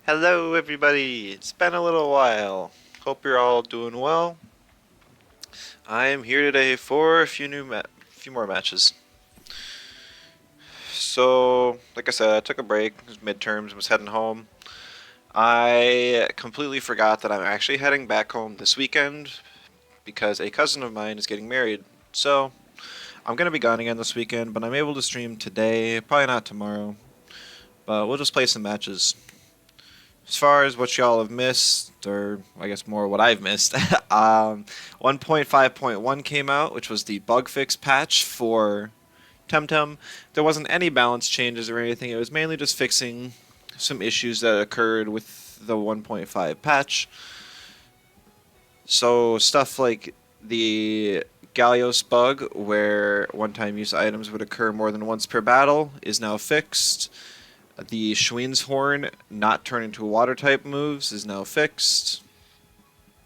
Hello everybody, it's been a little while. Hope you're all doing well. I am here today for a few more matches. So, like I said, I took a break, it was midterms, was heading home. I completely forgot that I'm actually heading back home this weekend because a cousin of mine is getting married. So, I'm going to be gone again this weekend, but I'm able to stream today, probably not tomorrow, but we'll just play some matches. As far as what y'all have missed, or I guess more what I've missed, 1.5.1 came out, which was the bug fix patch for Temtem. There wasn't any balance changes or anything. It was mainly just fixing some issues that occurred with the 1.5 patch. So stuff like the Gallios bug, where one-time use items would occur more than once per battle, is now fixed. The Schween's Horn not turn into water type moves is now fixed.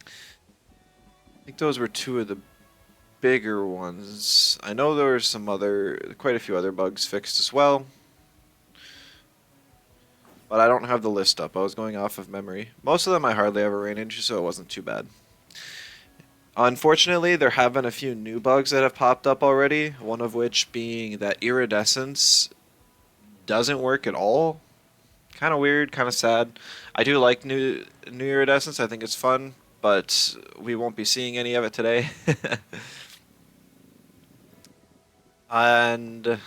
I think those were two of the bigger ones. I know there were quite a few other bugs fixed as well. But I don't have the list up. I was going off of memory. Most of them I hardly ever ran into, so it wasn't too bad. Unfortunately, there have been a few new bugs that have popped up already, one of which being that iridescence doesn't work at all. Kind of weird, kind of sad. I do like new iridescence. I think it's fun, but we won't be seeing any of it today. And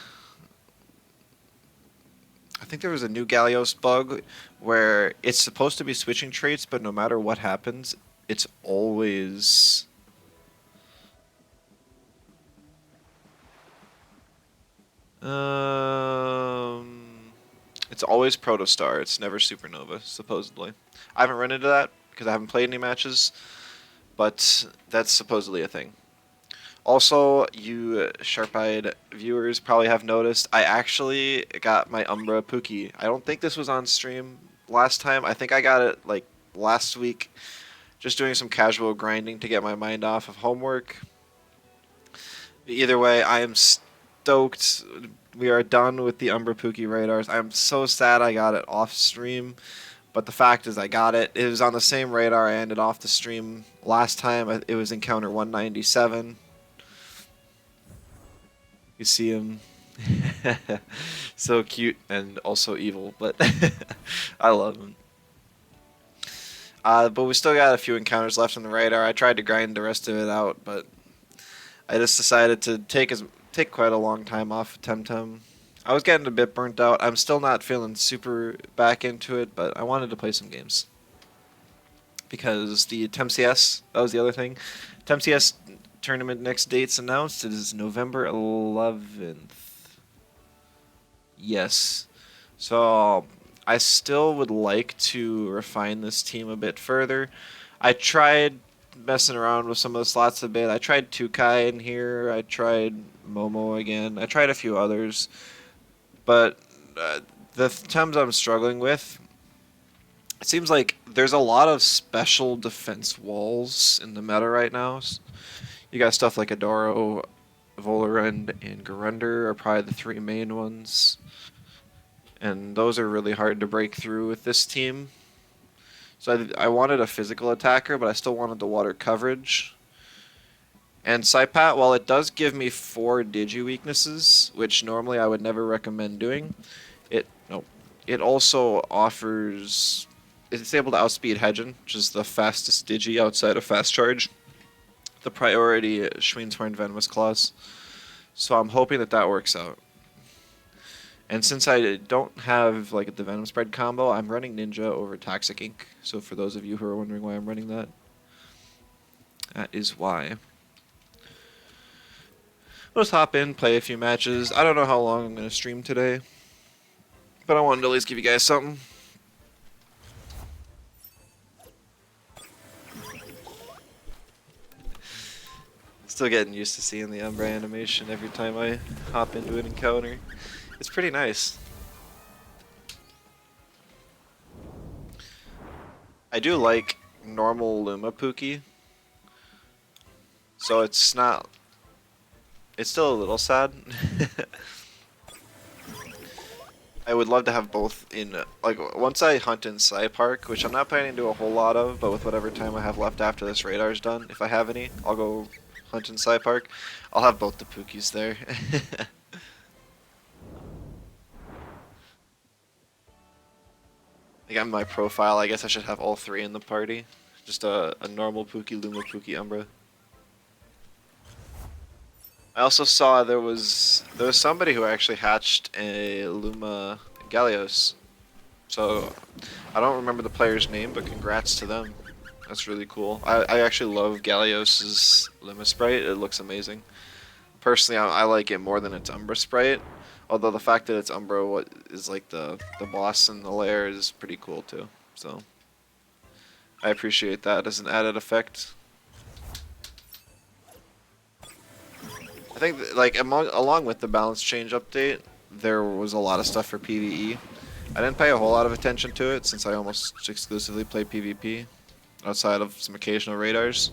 I think there was a new Gallios bug where it's supposed to be switching traits, but no matter what happens, it's always it's always Protostar. It's never Supernova, supposedly. I haven't run into that because I haven't played any matches, but that's supposedly a thing. Also, you sharp-eyed viewers probably have noticed I actually got my Umbra Pookie. I don't think this was on stream last time. I think I got it like last week, just doing some casual grinding to get my mind off of homework. Either way, I am stoked. We are done with the Umbra Pookie radars. I'm so sad I got it off stream, but the fact is I got it. It was on the same radar I ended off the stream last time. It was encounter 197. You see him. So cute and also evil, but I love him. But we still got a few encounters left on the radar. I tried to grind the rest of it out, but I just decided to take quite a long time off of Temtem. I was getting a bit burnt out. I'm still not feeling super back into it, but I wanted to play some games. Because the TemCS, that was the other thing. TemCS tournament next date's announced. It is November 11th. Yes. So I still would like to refine this team a bit further. I tried messing around with some of the slots a bit. I tried Tukai in here. I tried Momo again. I tried a few others. But the times I'm struggling with, it seems like there's a lot of special defense walls in the meta right now. You got stuff like Adoro, Volarend, and Garunder are probably the three main ones. And those are really hard to break through with this team. So I wanted a physical attacker, but I still wanted the water coverage. And Saipat, while it does give me 4 digi weaknesses, which normally I would never recommend doing, it also offers... It's able to outspeed Hedgen, which is the fastest digi outside of fast charge. The priority Schween's Horn Venomous Claws. So I'm hoping that works out. And since I don't have like the Venom Spread combo, I'm running Ninja over Toxic Ink. So for those of you who are wondering why I'm running that, that is why. We'll just hop in, play a few matches. I don't know how long I'm going to stream today, but I wanted to at least give you guys something. Still getting used to seeing the Umbra animation every time I hop into an encounter. It's pretty nice. I do like normal Luma Pookie, so it's not... It's still a little sad. I would love to have both in like once I hunt in Psy Park, which I'm not planning to do a whole lot of, but with whatever time I have left after this radar's done, if I have any, I'll go hunt in Psy Park. I'll have both the Pookies there. Like on my profile, I guess I should have all three in the party. Just a normal Pookie, Luma Pookie, Umbra. I also saw there was somebody who actually hatched a Luma Gallios. So I don't remember the player's name, but congrats to them. That's really cool. I actually love Gallios's Luma Sprite. It looks amazing. Personally, I like it more than its Umbra Sprite. Although the fact that it's Umbra what is like the boss in the lair is pretty cool too. So I appreciate that as an added effect. I think that, like along with the balance change update, there was a lot of stuff for PvE. I didn't pay a whole lot of attention to it since I almost exclusively play PvP, outside of some occasional radars.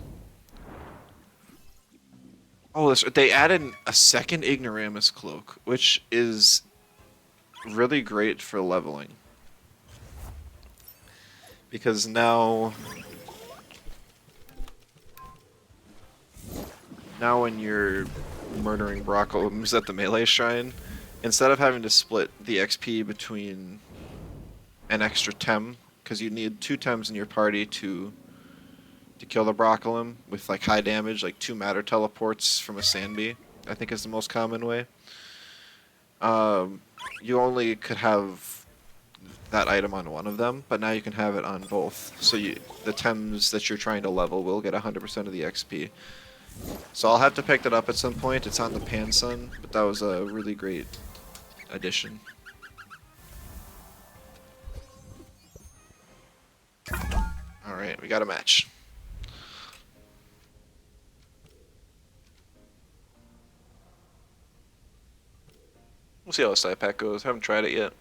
Oh, they added a second Ignoramus cloak, which is really great for leveling. Because now when you're murdering Brockholms at the melee shrine, instead of having to split the XP between an extra Tem, because you need 2 Tems in your party to kill the Broccolum with like high damage, like 2 matter teleports from a Sandbee, I think is the most common way. You only could have that item on one of them, but now you can have it on both. So the Tems that you're trying to level will get 100% of the XP. So I'll have to pick that up at some point. It's on the Pansun, but that was a really great addition. Alright, we got a match. We'll see how the side pack goes. Haven't tried it yet.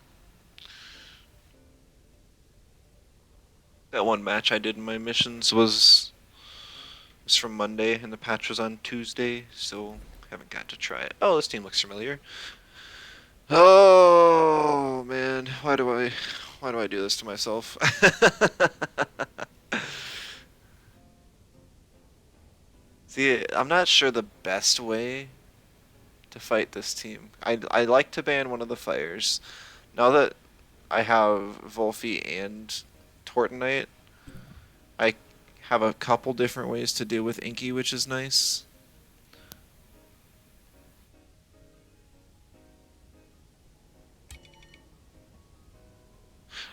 That one match I did in my missions was from Monday, and the patch was on Tuesday, so haven't got to try it. Oh, this team looks familiar. Oh man, why do I do this to myself? See, I'm not sure the best way to fight this team. I like to ban one of the fires. Now that I have Volphy and Tortonite, I have a couple different ways to deal with Inky, which is nice.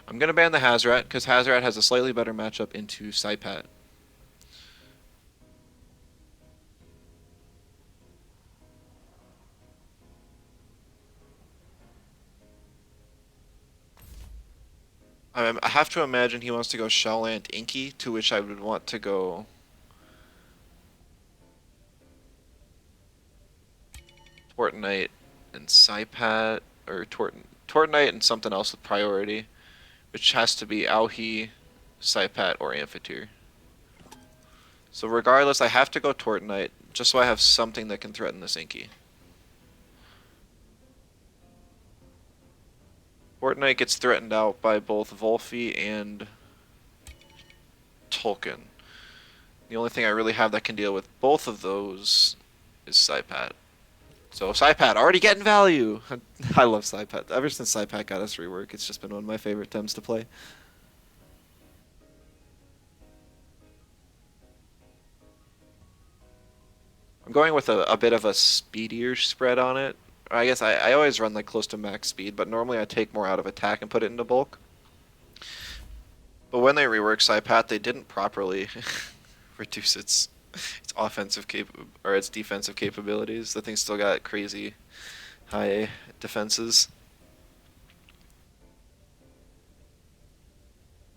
I'm gonna ban the Hazrat, because Hazrat has a slightly better matchup into Saipat. I have to imagine he wants to go Shellant Inky, to which I would want to go Tortonite and Saipat, or Tortonite and something else with priority, which has to be Auhi, Saipat, or Amphityr. So regardless, I have to go Tortonite, just so I have something that can threaten this Inky. Tortonite gets threatened out by both Volphy and Tolkien. The only thing I really have that can deal with both of those is Saipat. So Saipat already getting value. I love Saipat. Ever since Saipat got us rework, it's just been one of my favorite Tems to play. I'm going with a bit of a speedier spread on it. I guess I always run like close to max speed, but normally I take more out of attack and put it into bulk. But when they reworked Saipat, they didn't properly reduce its its defensive capabilities. The thing still got crazy high defenses.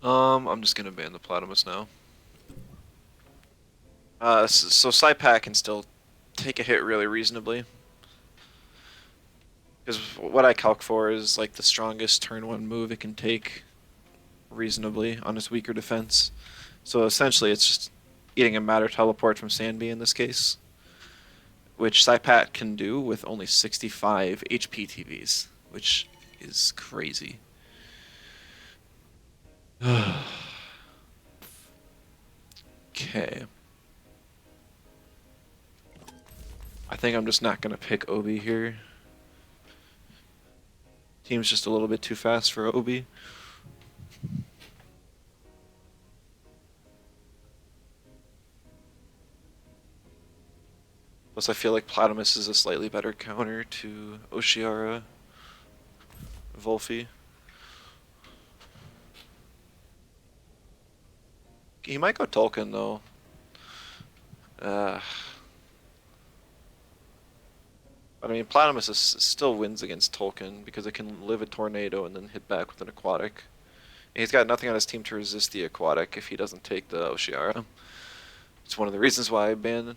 I'm just gonna ban the Platymus now. So Saipat can still take a hit really reasonably. Because what I calc for is like the strongest turn 1 move it can take reasonably on its weaker defense. So essentially it's just eating a matter teleport from Sandbee in this case, which Saipat can do with only 65 HP TVs, which is crazy. Okay. I think I'm just not gonna pick Obi here. Team's just a little bit too fast for Obi. Plus I feel like Platimus is a slightly better counter to Oshiara, Volfi. He might go Tolkien though. I mean, Platimus still wins against Tolkien because it can live a tornado and then hit back with an aquatic. And he's got nothing on his team to resist the aquatic if he doesn't take the Oshiara. It's one of the reasons why I banned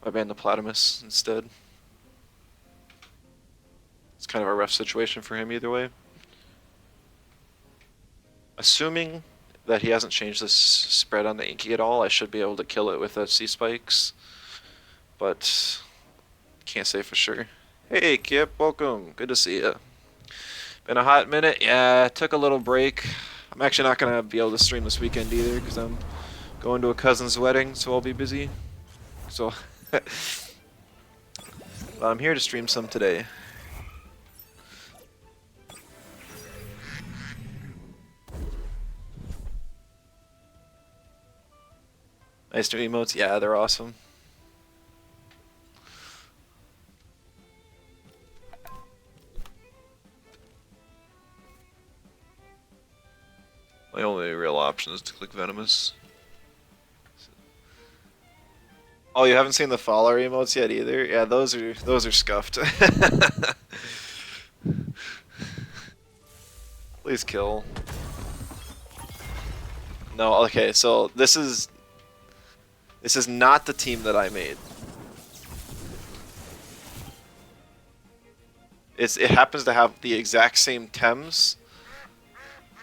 the Platimus instead. It's kind of a rough situation for him either way. Assuming that he hasn't changed this spread on the Inky at all, I should be able to kill it with the Sea Spikes. But can't say for sure. Hey Kip, welcome. Good to see you. Been a hot minute. Yeah, took a little break. I'm actually not gonna be able to stream this weekend either because I'm going to a cousin's wedding, so I'll be busy. So well, I'm here to stream some today. Nice new emotes. Yeah, they're awesome. My only real option is to click Venomous. Oh, you haven't seen the follower emotes yet either? Yeah, those are scuffed. Please kill. No, okay, so this is not the team that I made. It happens to have the exact same Tems,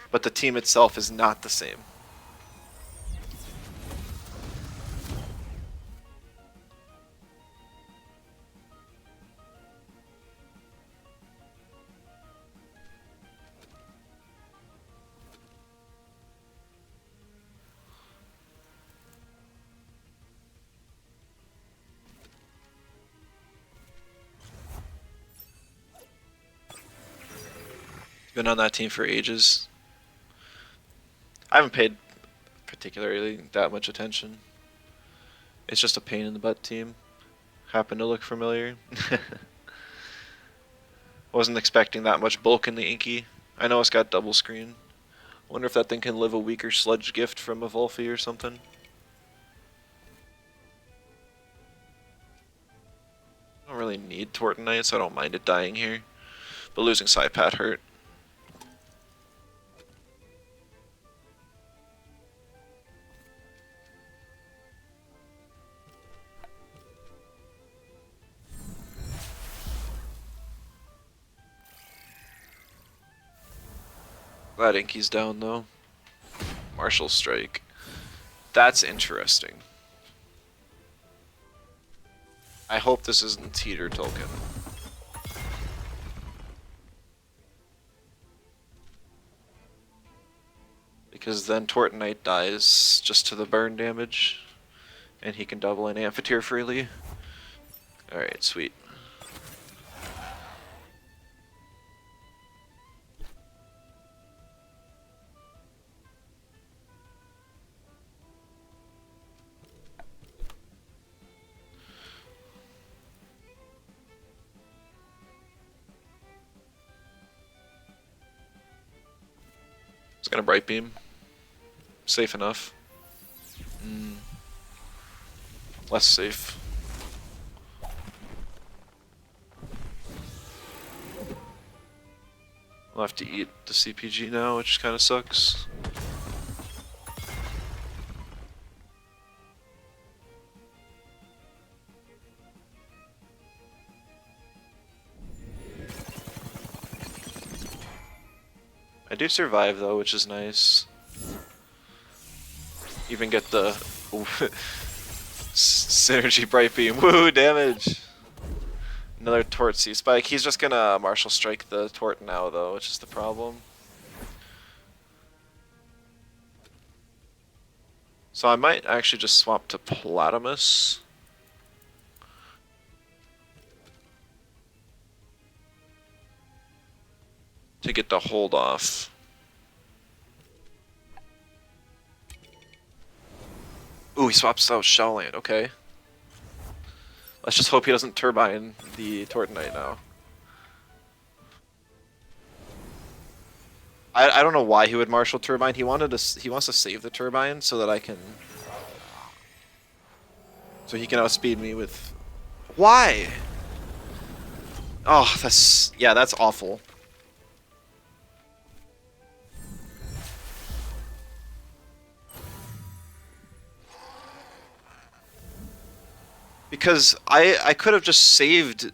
but the team itself is not the same. Been on that team for ages. I haven't paid particularly that much attention. It's just a pain in the butt team. Happened to look familiar. Wasn't expecting that much bulk in the Inky. I know it's got double screen. Wonder if that thing can live a weaker sludge gift from a Volfi or something. I don't really need Tortonite, so I don't mind it dying here. But losing Psypat hurt. Glad Inky's down though. Martial Strike. That's interesting. I hope this isn't Teeter Tolkien. Because then Tortonite dies just to the burn damage. And he can double in Amphitheater freely. Alright, sweet. It's gonna Bright Beam. Safe enough. Less safe. I'll have to eat the CPG now, which kind of sucks. I do survive though, which is nice. Even get the synergy Bright Beam. Woo, damage! Another Tort Sea Spike. He's just gonna Martial Strike the Tort now, though, which is the problem. So I might actually just swap to Platamus. To get the hold off. Ooh, he swaps out Shellland, okay. Let's just hope he doesn't Turbine the Tortonite now. I don't know why he would Martial Turbine. He wants to save the Turbine so that I can... So he can outspeed me with... Why? Oh, that's awful. Because I could have just saved...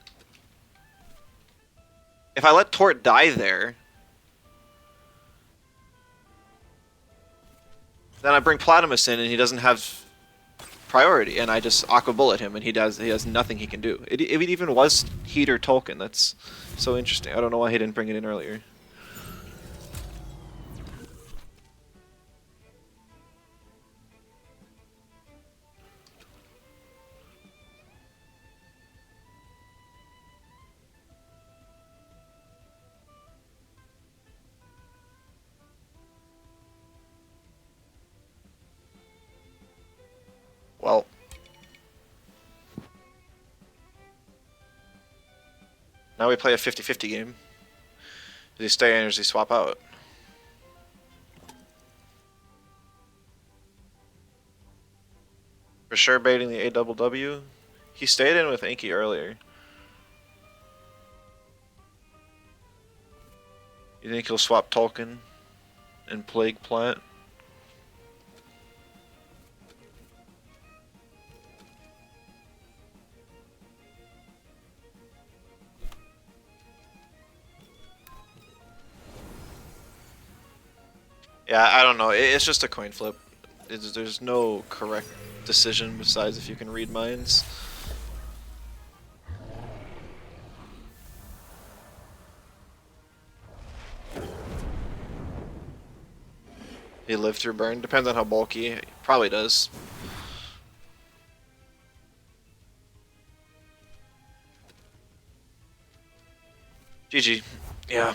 If I let Tort die there... Then I bring Platamus in and he doesn't have priority, and I just Aqua Bullet him and he has nothing he can do. It even was Heater Tolkien. That's so interesting. I don't know why he didn't bring it in earlier. Well, now we play a 50-50 game. Does he stay in or does he swap out? For sure baiting the AWW. He stayed in with Inky earlier. You think he'll swap Tolkien and Plague Plant? Yeah, I don't know. It's just a coin flip. There's no correct decision besides if you can read minds. He lived through burn. Depends on how bulky. Probably does. GG. Yeah.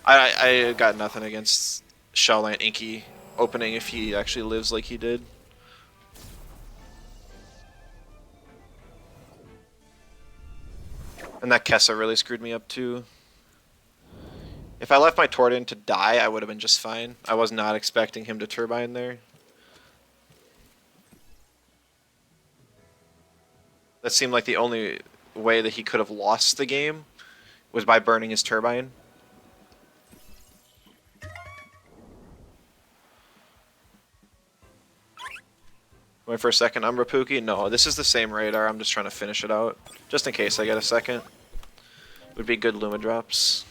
I got nothing against Shellland Inky opening if he actually lives like he did. And that Kessa really screwed me up too. If I left my Tort in to die, I would have been just fine. I was not expecting him to Turbine there. That seemed like the only way that he could have lost the game was by burning his Turbine. Wait for a second, Umbra Pookie? No, this is the same radar, I'm just trying to finish it out. Just in case I get a second. Would be good Luma drops.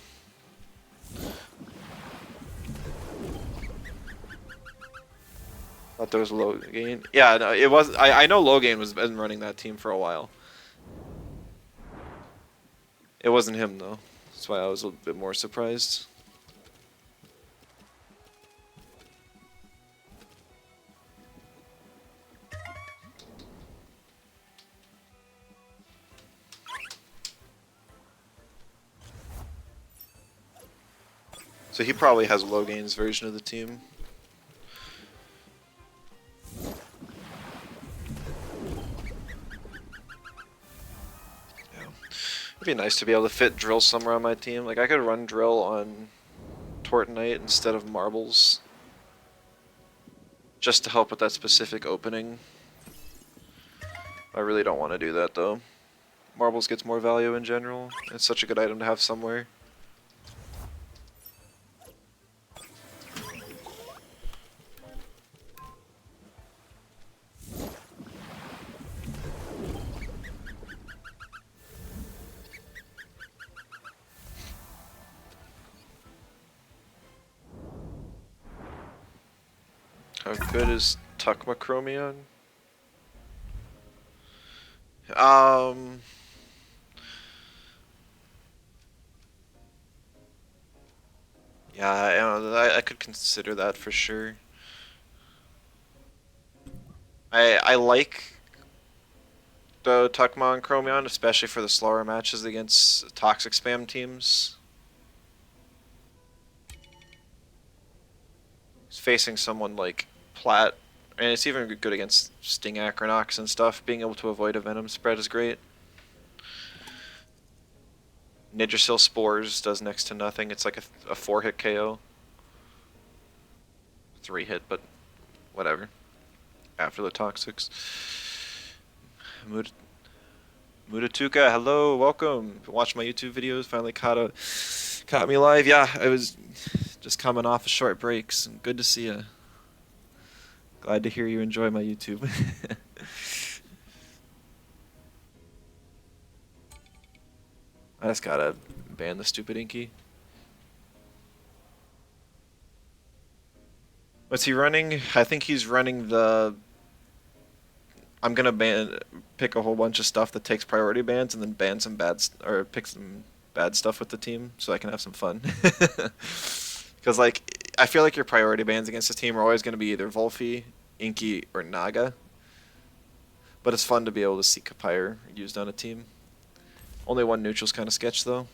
Thought there was Logain. Yeah, no, it was. I know Logain was been running that team for a while. It wasn't him though. That's why I was a little bit more surprised. So he probably has Logain's version of the team. It'd be nice to be able to fit Drill somewhere on my team. Like I could run Drill on Tortonite instead of Marbles. Just to help with that specific opening. I really don't want to do that though. Marbles gets more value in general. It's such a good item to have somewhere. How good is Tuckma Chromion? Yeah, I could consider that for sure. I like the Tuckmaw and Chromion, especially for the slower matches against toxic spam teams. Facing someone like Plat, and it's even good against Sting Acronox and stuff. Being able to avoid a Venom spread is great. Nidrasil Spores does next to nothing. It's like a 4-hit KO. 3-hit, but whatever. After the Toxics. Mudatuka, hello, welcome. Watch my YouTube videos. Finally caught me live. Yeah, I was just coming off a short breaks. Good to see you. Glad to hear you enjoy my YouTube. I just gotta ban the stupid Inky. What's he running? I think he's running the. I'm gonna pick a whole bunch of stuff that takes priority bans and then ban some or pick some bad stuff with the team so I can have some fun. Because like I feel like your priority bans against the team are always gonna be either Volphy, Inky, or Naga. But it's fun to be able to see Kapire used on a team. Only one neutral's kind of sketch though.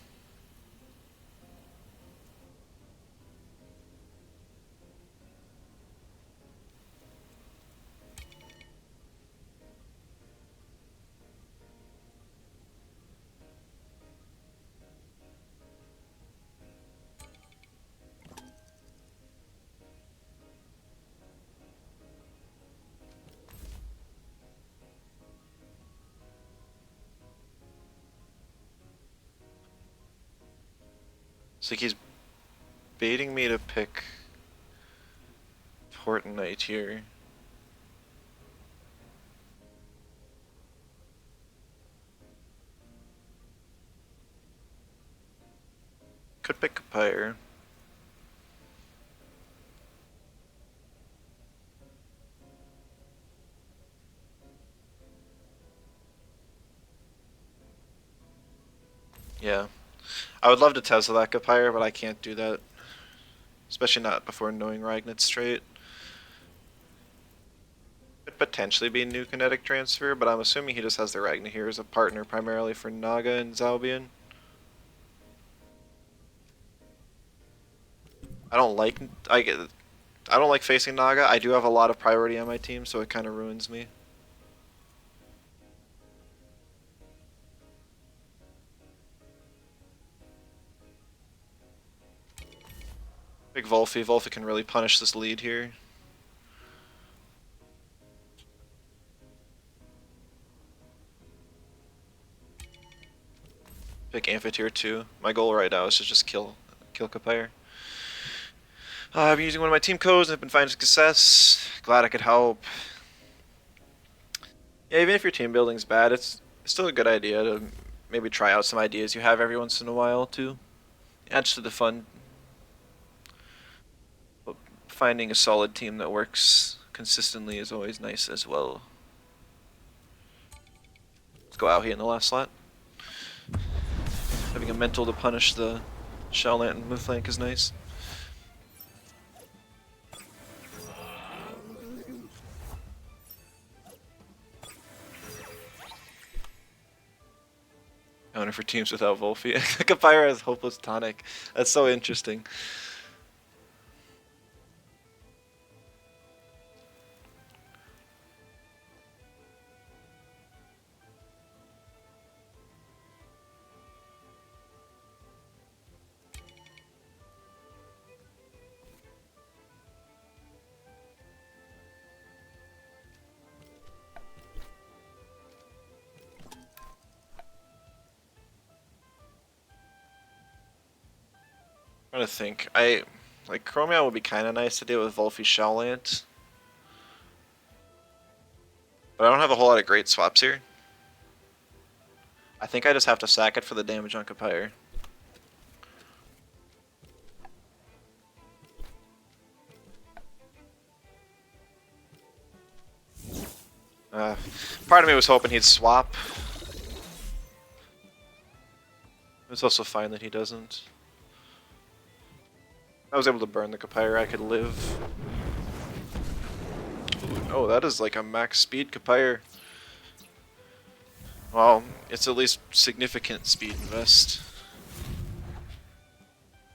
It's like he's baiting me to pick Fortnite here. Could pick Kapire. Yeah. I would love to Tesla that Kapire, but I can't do that. Especially not before knowing Ragnit's trait. Could potentially be new kinetic transfer, but I'm assuming he just has the Ragna here as a partner primarily for Naga and Zalbian. I don't like I don't like facing Naga. I do have a lot of priority on my team, so it kind of ruins me. Big Volphy. Volphy can really punish this lead here. Pick Amphitheater too. My goal right now is to just kill Kapire. I've been using one of my team codes and I've been finding success. Glad I could help. Yeah, even if your team building's bad, it's still a good idea to maybe try out some ideas you have every once in a while too. Adds to the fun. But finding a solid team that works consistently is always nice as well. Let's go out here in the last slot. Having a mental to punish the Shell Lantern move flank is nice. Counter for teams without Volphy. Kapire has Hopeless Tonic. That's so interesting. I'm trying to think. Like Chromion would be kind of nice to deal with Volphy Shelllant, but I don't have a whole lot of great swaps here. I think I just have to sack it for the damage on Kapire. Part of me was hoping he'd swap. It's also fine that he doesn't. I was able to burn the Kapire, I could live. Oh, that is like a max speed Kapire. Well, it's at least significant speed invest.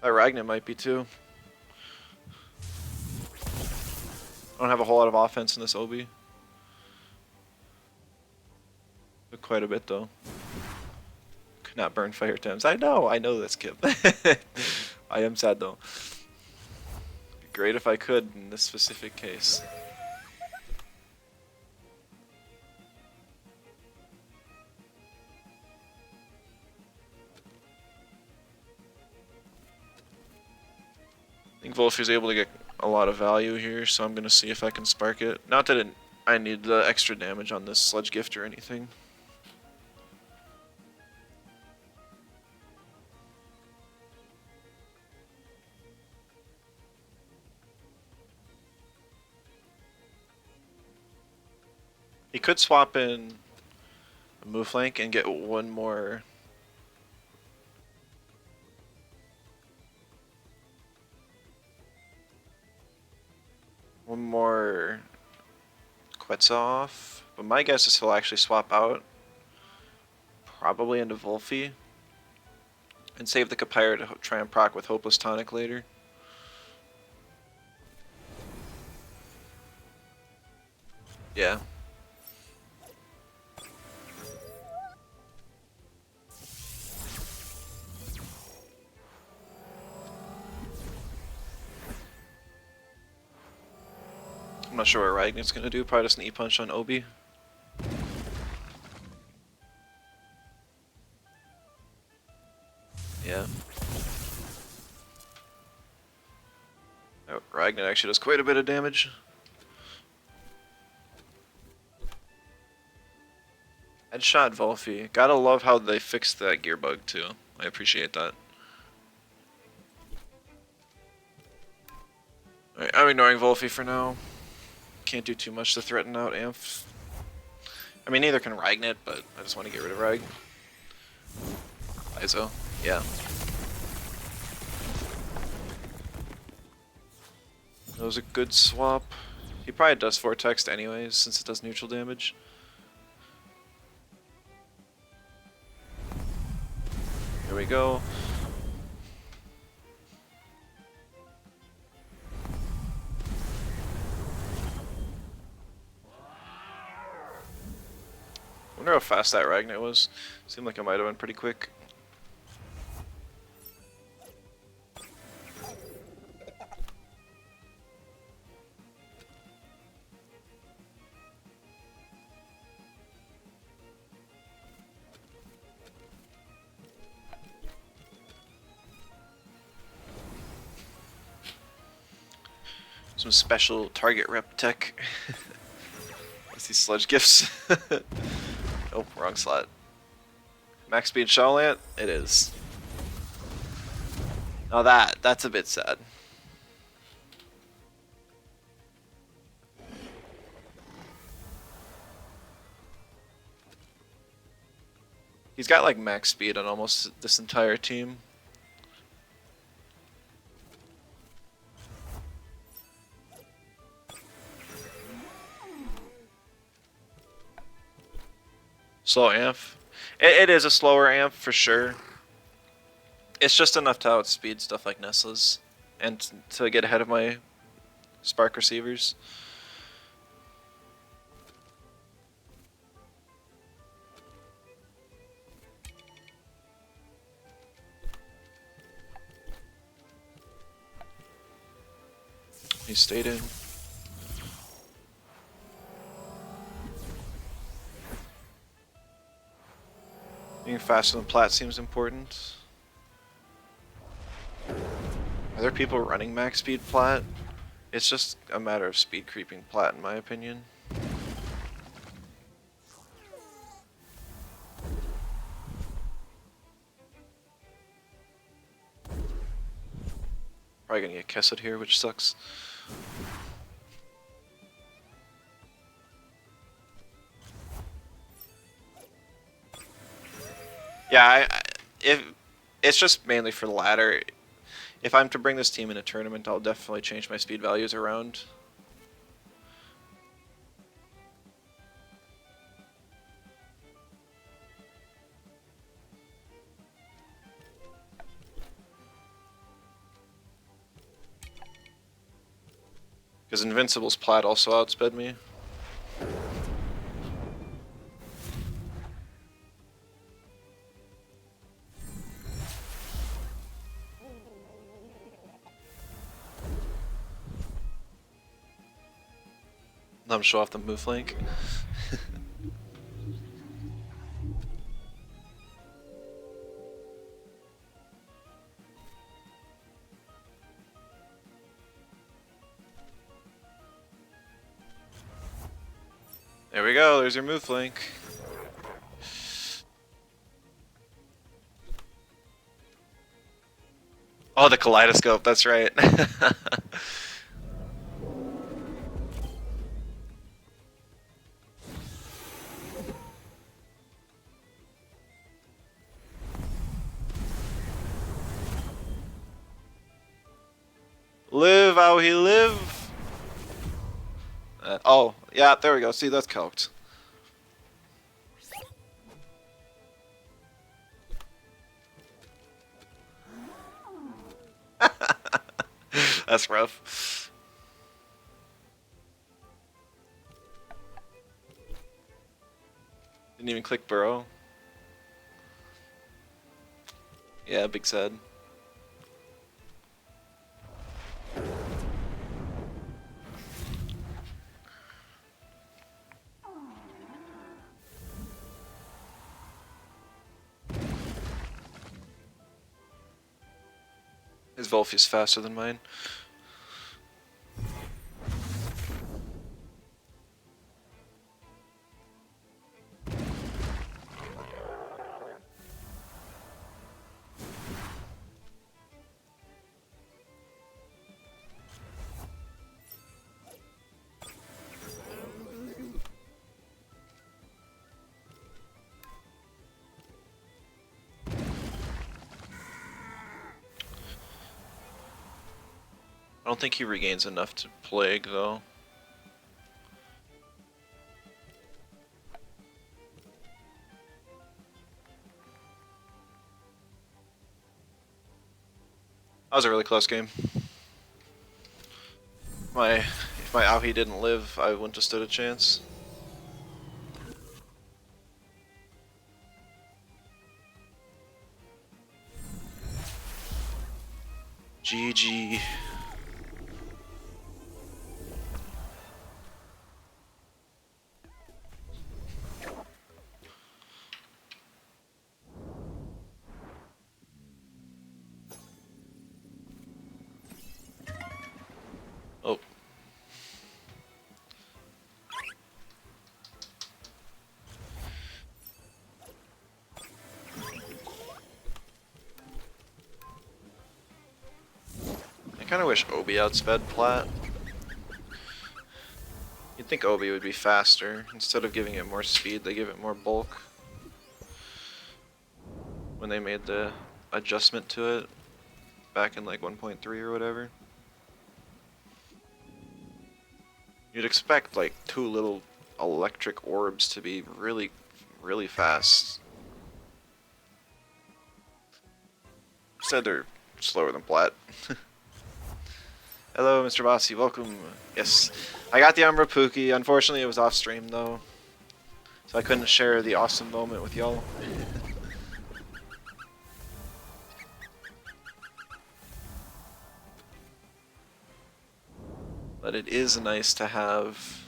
That Ragnar might be too. I don't have a whole lot of offense in this Obi. But quite a bit though. Could not burn fire times. I know this, Kip. I am sad though. Be great if I could in this specific case. I think Wolfie's able to get a lot of value here, so I'm gonna see if I can spark it. Not that I need the extra damage on this Sludge Gift or anything. He could swap in a move flank and get one more. One more Quetzal, but my guess is he'll actually swap out, probably into Wolfie, and save the Kapire to try and proc with Hopeless Tonic later. Yeah. I'm not sure what Ragnar's gonna do, probably just an E-punch on Obi. Yeah. Oh, Ragnar actually does quite a bit of damage. Headshot Wolfie. Gotta love how they fixed that gear bug too. I appreciate that. Alright, I'm ignoring Wolfie for now. Can't do too much to threaten out Amph. I mean, neither can Ragnet, but I just want to get rid of Rag. ISO, yeah. That was a good swap. He probably does Vortex anyways, since it does neutral damage. Here we go. I wonder how fast that Ragnar was. Seemed like it might have been pretty quick. Some special target rep tech. Let's see sludge gifts. Oh, wrong slot. Max speed Shawlant? It is. Now that's a bit sad. He's got like max speed on almost this entire team. Slow amp. It is a slower amp for sure. It's just enough to outspeed stuff like Nestle's and to get ahead of my Spark receivers. He stayed in. Being faster than Plat seems important. Are there people running max speed Plat? It's just a matter of speed creeping Plat in my opinion. Probably gonna get Kesset here, which sucks. Yeah, if it's just mainly for the ladder. If I'm to bring this team in a tournament, I'll definitely change my speed values around. Because Invincible's plat also outsped me. Let him show off the move flank. There we go, there's your move flank. Oh, the kaleidoscope, that's right. Live how he live. Oh, yeah, there we go. See, that's coked. That's rough. Didn't even click burrow. Yeah, big sad. His Volfi's faster than mine. I don't think he regains enough to plague, though. That was a really close game. If my Aohi didn't live, I wouldn't have stood a chance. GG. Oh. I kinda wish Obi outsped Plat. You'd think Obi would be faster. Instead of giving it more speed, they give it more bulk. When they made the adjustment to it back in like 1.3 or whatever. You'd expect like 2 little electric orbs to be really, really fast. Instead they're slower than Plat. Hello, Mr. Bossy, welcome. Yes, I got the Umbra Pookie. Unfortunately, it was off stream though, so I couldn't share the awesome moment with y'all. But it is nice to have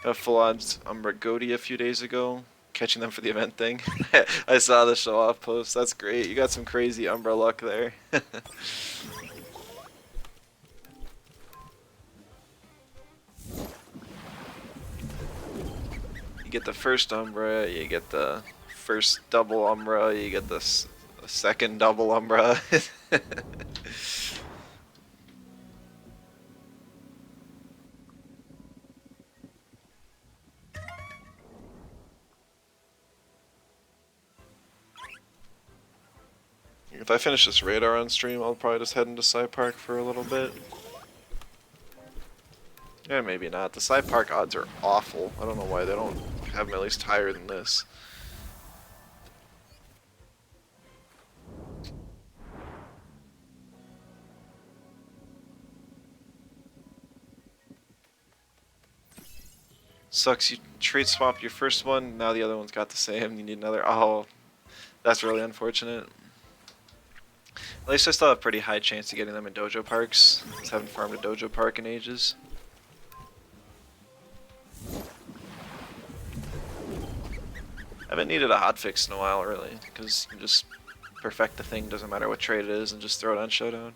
a full-on Umbra Goatee a few days ago, catching them for the event thing. I saw the show-off post. That's great. You got some crazy Umbra luck there. You get the first Umbra, you get the first double Umbra, you get the second double Umbra. If I finish this radar on stream, I'll probably just head into Sci Park for a little bit. Yeah, maybe not. The Sci Park odds are awful. I don't know why they don't have them at least higher than this. Sucks, you trade swapped your first one, now the other one's got the same, you need another. Oh, that's really unfortunate. At least I still have a pretty high chance of getting them in dojo parks. I just haven't farmed a dojo park in ages. I haven't needed a hotfix in a while, really, because you can just perfect the thing, doesn't matter what trade it is, and just throw it on Showdown.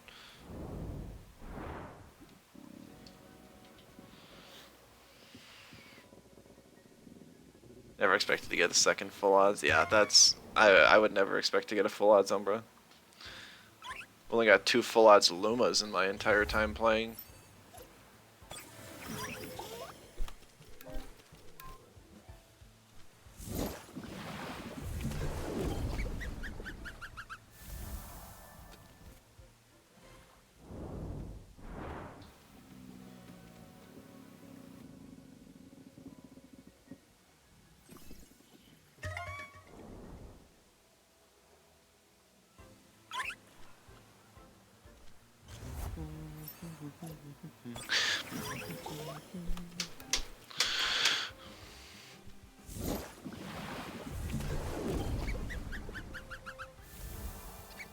Never expected to get a second full odds. Yeah, that's... I would never expect to get a full odds Umbra. Only got 2 full odds Lumas in my entire time playing.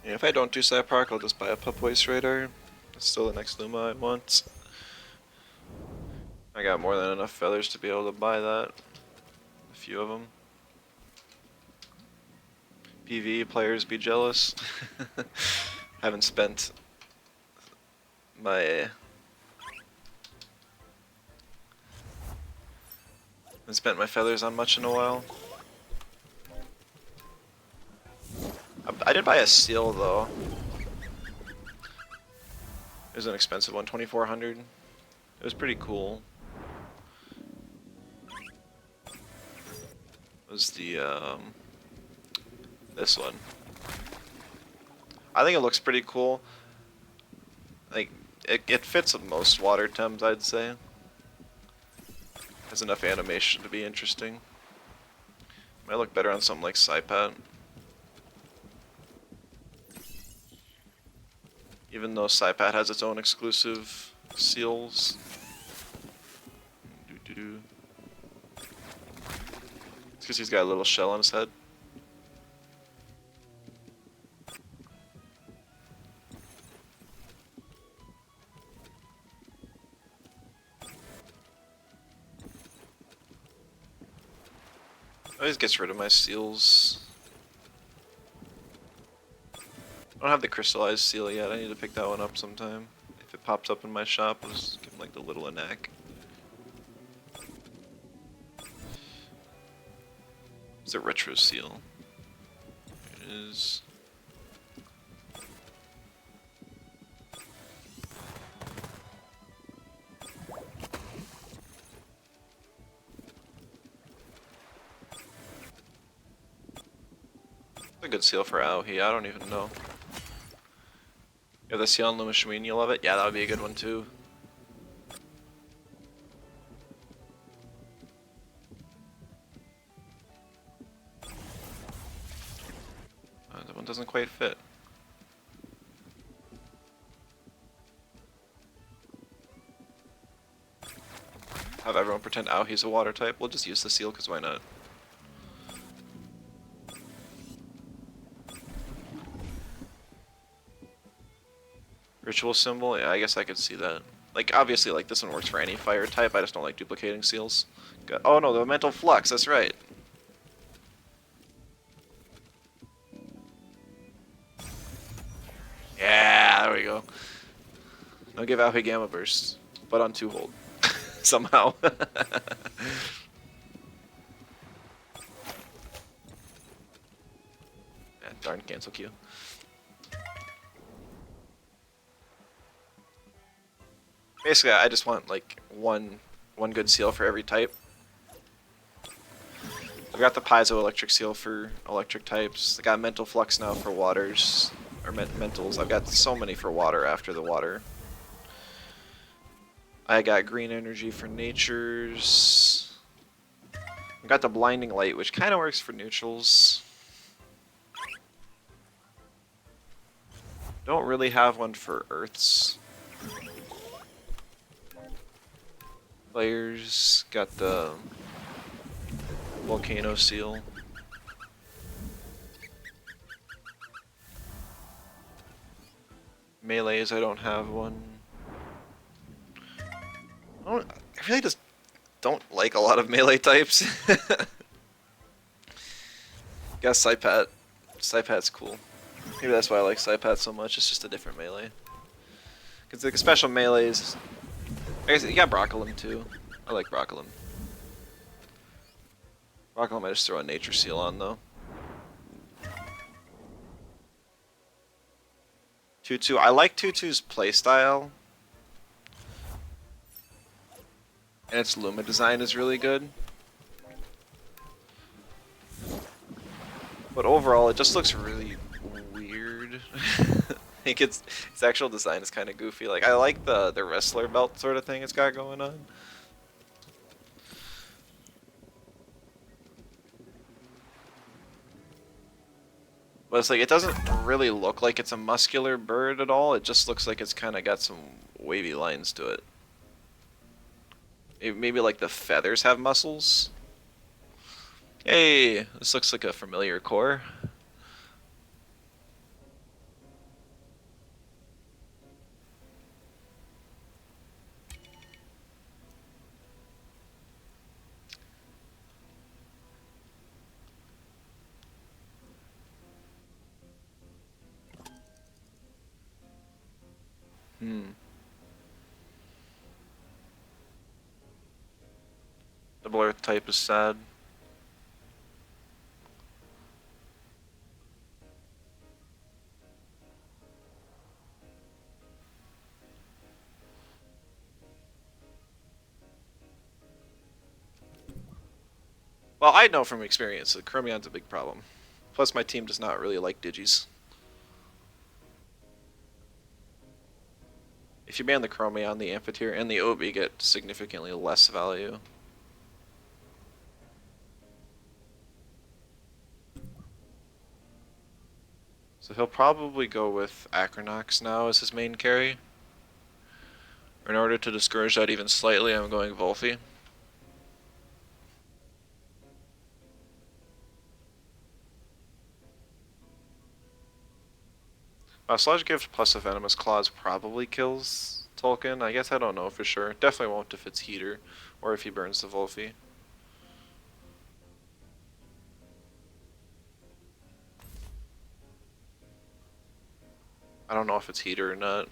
Yeah, if I don't do Sci Park, I'll just buy a Pup Waste Radar. That's still the next Luma I want. I got more than enough feathers to be able to buy that. A few of them. PvE players be jealous. Haven't spent my feathers on much in a while. I did buy a seal though. It was an expensive one, 2,400. It was pretty cool. It was the this one. I think it looks pretty cool. Like it fits with most water Tems, I'd say. Has enough animation to be interesting. Might look better on something like Saipat. Even though Saipat has its own exclusive seals. It's because he's got a little shell on his head. Always gets rid of my seals. I don't have the crystallized seal yet. I need to pick that one up sometime. If it pops up in my shop, I'll just give him like the little anak. It's a retro seal. There it is. A good seal for Aohi, I don't even know. You have the seal on Lumishmin, you love it? Yeah, that would be a good one too. That one doesn't quite fit. Have everyone pretend Aohi's a water type. We'll just use the seal, because why not? Ritual symbol? Yeah, I guess I could see that. Like, obviously, like, this one works for any fire type, I just don't like duplicating seals. Oh no, the mental flux, that's right. Yeah, there we go. Now give Aohi Gamma Burst, but on 2-hold. Somehow. Yeah, darn, cancel Q. Basically, I just want like one good seal for every type. I've got the Piezo electric seal for electric types. I got mental flux now for waters. or mentals. I've got so many for water after the water. I got green energy for natures. I got the blinding light, which kind of works for neutrals. Don't really have one for earths. Players got the volcano seal. Melees, I don't have one. I really just don't like a lot of melee types. Guess Saipat. Saipat's cool. Maybe that's why I like Saipat so much. It's just a different melee. Because the special melees. I guess you got Broccolum too. I like Broccolum. Broccolum I just throw a nature seal on though. 2-2. I like 2-2's playstyle. And its Luma design is really good. But overall, it just looks really weird. I think its actual design is kind of goofy. Like, I like the wrestler belt sort of thing it's got going on. But it's like, it doesn't really look like it's a muscular bird at all. It just looks like it's kind of got some wavy lines to it. Maybe like the feathers have muscles. Hey, this looks like a familiar core. Double Earth type is sad. Well, I know from experience that Chromion's a big problem. Plus, my team does not really like Digis. If you ban the Chromion, the Amphitheater, and the Obi get significantly less value. So he'll probably go with Acronox now as his main carry. In order to discourage that even slightly, I'm going Volphy. Sludge Gift plus a Venomous Claws probably kills Tolkien. I guess I don't know for sure. Definitely won't if it's Heater, or if he burns the Volphy. I don't know if it's Heater or not.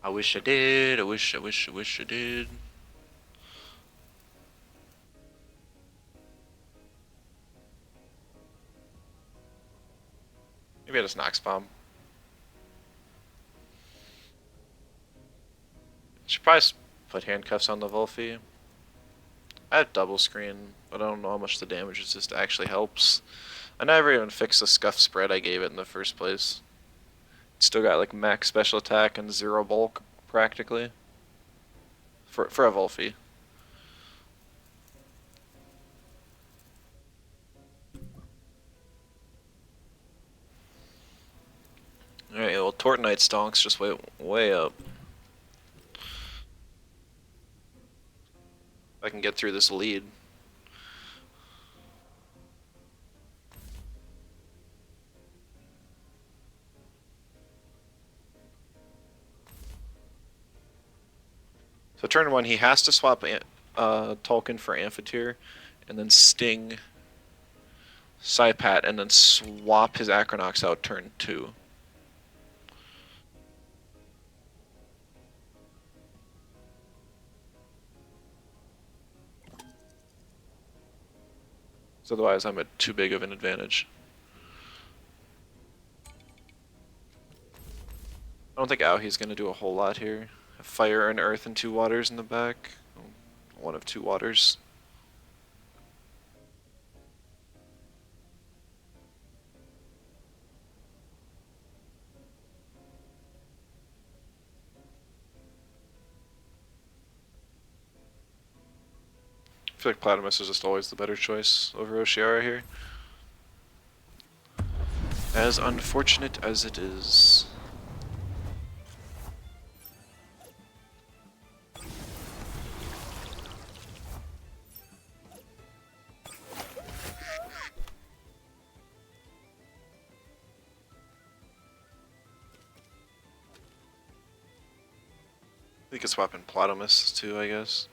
I wish I did. I wish I did. Maybe I just Nox Bomb. Should probably put handcuffs on the Volphy. I have double screen, but I don't know how much the damage resist actually helps. I never even fixed the scuff spread I gave it in the first place. It's still got like max special attack and 0 bulk practically. For a Volphy. Alright, well Tortonite Stonks just way up. If I can get through this lead. So turn 1, he has to swap Tolkien for Amphitheater, and then Sting Saipat, and then swap his Acronox out turn 2. So otherwise I'm at too big of an advantage. I don't think Auhi's going to do a whole lot here. Fire and Earth and 2 waters in the back. 1 of 2 waters. feel like Platymus is just always the better choice over Oshiara here. As unfortunate as it is. We could swap in Platymus too, I guess.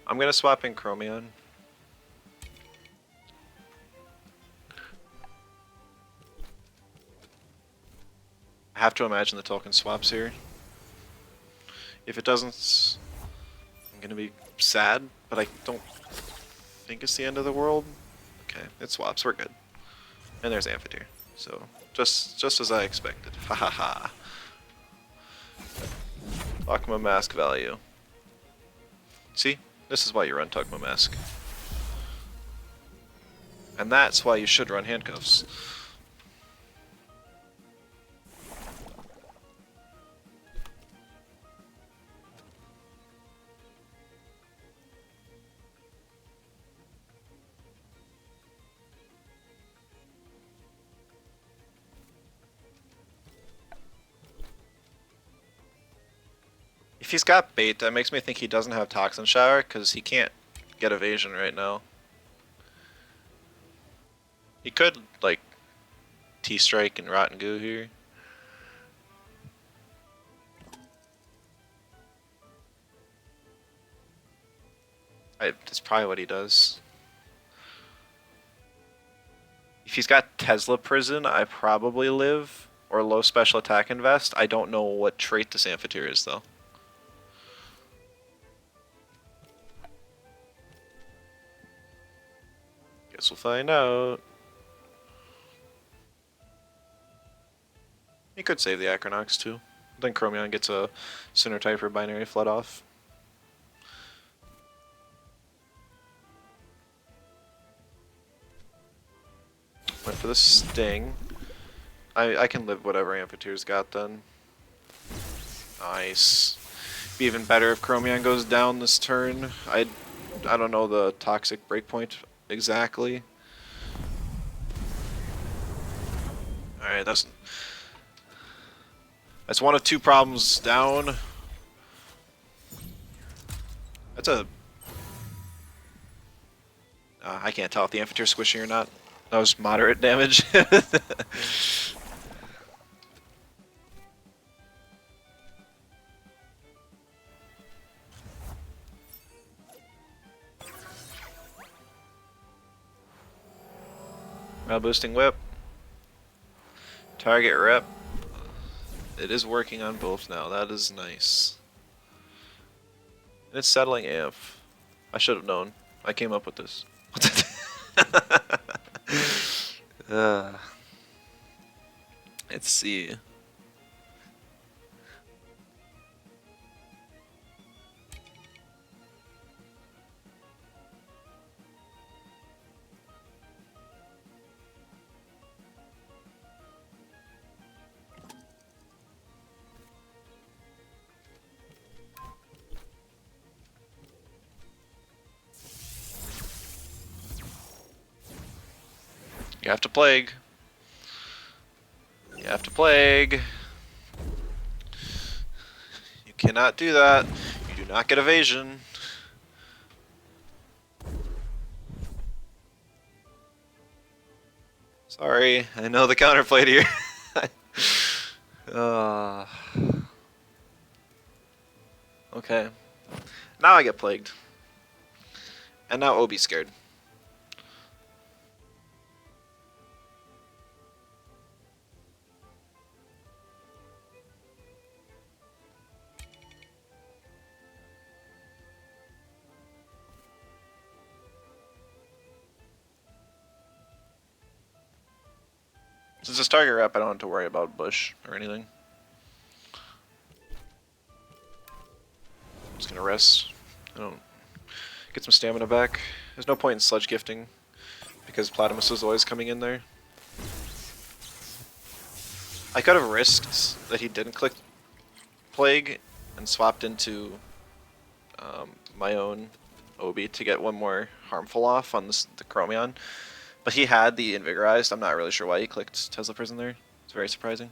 I'm gonna swap in Chromion. I have to imagine the token swaps here. If it doesn't, I'm gonna be sad, but I don't think it's the end of the world. Okay, it swaps, we're good. And there's Amphitheater. So, just as I expected. Ha ha ha. Togma Mask value. See? This is why you run Togma Mask. And that's why you should run Handcuffs. If he's got bait, that makes me think he doesn't have Toxin Shower, because he can't get evasion right now. He could, like, T-Strike and Rotten Goo here. That's probably what he does. If he's got Tesla Prison, I probably live, or low special attack invest. I don't know what trait this Amphitheater is, though. Guess we'll find out. He could save the Acronox too. Then Chromion gets a Sinner type or binary flood off. Went for the Sting. I can live whatever Amphitheater's got then. Nice. Be even better if Chromion goes down this turn. I don't know the toxic breakpoint exactly. Alright, that's one of two problems down. That's a... I can't tell if the Amphitheater's squishy or not. That was moderate damage. Boosting whip. Target rep. It is working on both now. That is nice. And it's settling AF. I should have known. I came up with this. Let's see. You have to plague. You have to plague. You cannot do that. You do not get evasion. Sorry, I know the counterplay here. Okay. Now I get plagued. And now Obi's scared. Since it's target rep, I don't have to worry about bush or anything. I'm just gonna rest. I don't get some stamina back. There's no point in sludge gifting because Platymus is always coming in there. I could have risked that he didn't click. Plague and swapped into my own Obi to get one more harmful off on the Chromion. But he had the Invigorized. I'm not really sure why he clicked Tesla Prison there. It's very surprising.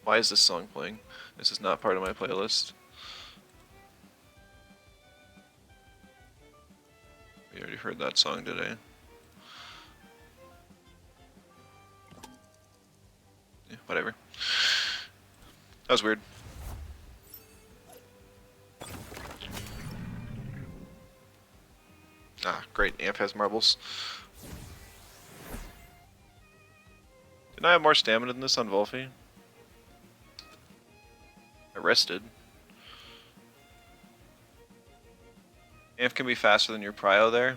Why is this song playing? This is not part of my playlist. We already heard that song today. Yeah, whatever. That was weird. Ah, great. Amp has marbles. Didn't I have more stamina than this on Volphy? I rested. Amp can be faster than your prio there.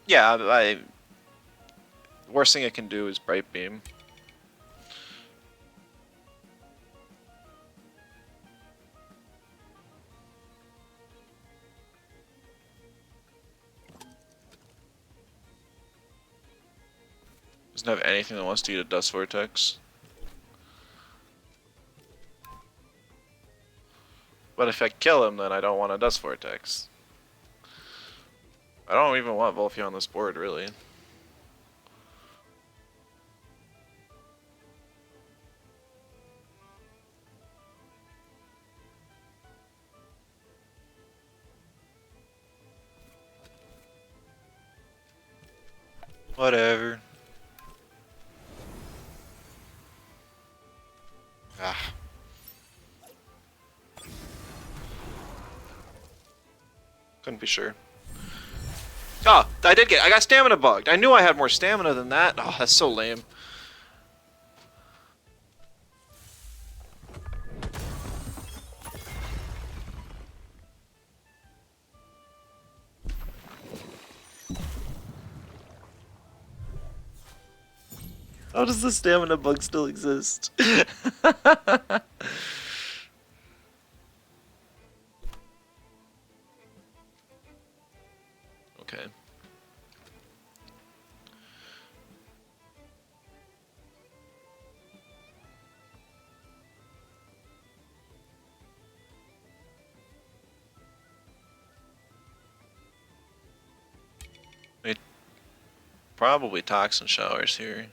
Yeah, worst thing it can do is Bright Beam. Doesn't have anything that wants to eat a Dust Vortex. But if I kill him, then I don't want a Dust Vortex. I don't even want Volphy on this board, really. Whatever. Ah. Couldn't be sure. Oh, I got stamina bugged. I knew I had more stamina than that. Oh, that's so lame. How does the stamina bug still exist? Okay. Wait, probably toxin showers here.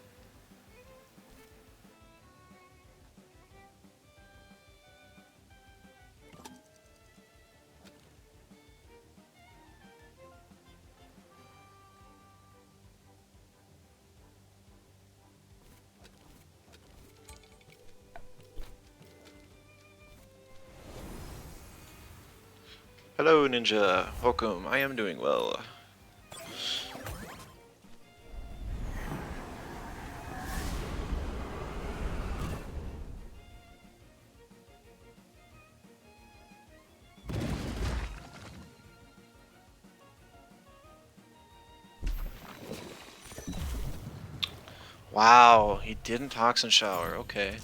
Hello, Ninja. Welcome. I am doing well. Wow, he didn't toxin shower. Okay.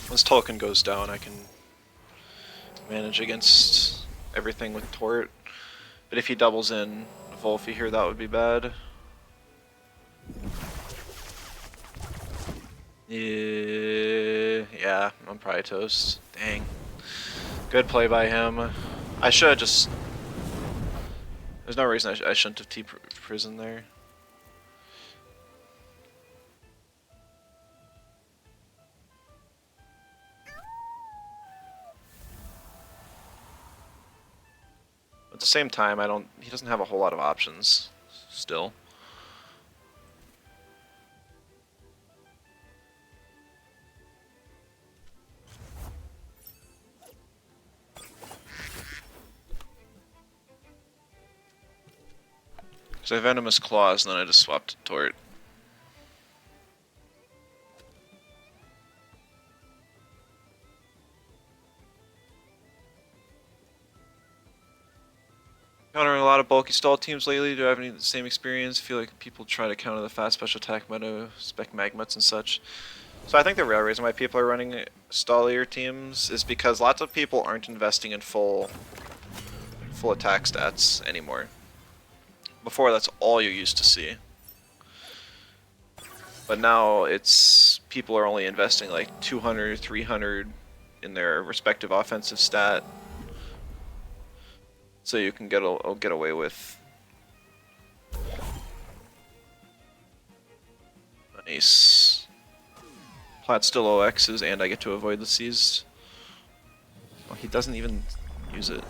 Once Tolkien goes down, I can manage against everything with Tort. But if he doubles in Volphy here, that would be bad. Yeah, I'm probably toast. Dang. Good play by him. I should have just... There's no reason I shouldn't have T-Prison there. At the same time, he doesn't have a whole lot of options still. So I have Venomous Claws, and then I just swapped to Tort. Countering a lot of bulky stall teams lately. Do I have any of the same experience? Feel like people try to counter the fast special attack meta, spec magmuts and such. So I think the real reason why people are running stallier teams is because lots of people aren't investing in full attack stats anymore. Before, that's all you used to see. But now it's people are only investing like 200, 300 in their respective offensive stat, so you can get away with nice plat still OXs, and I get to avoid the C's. Oh, he doesn't even use it.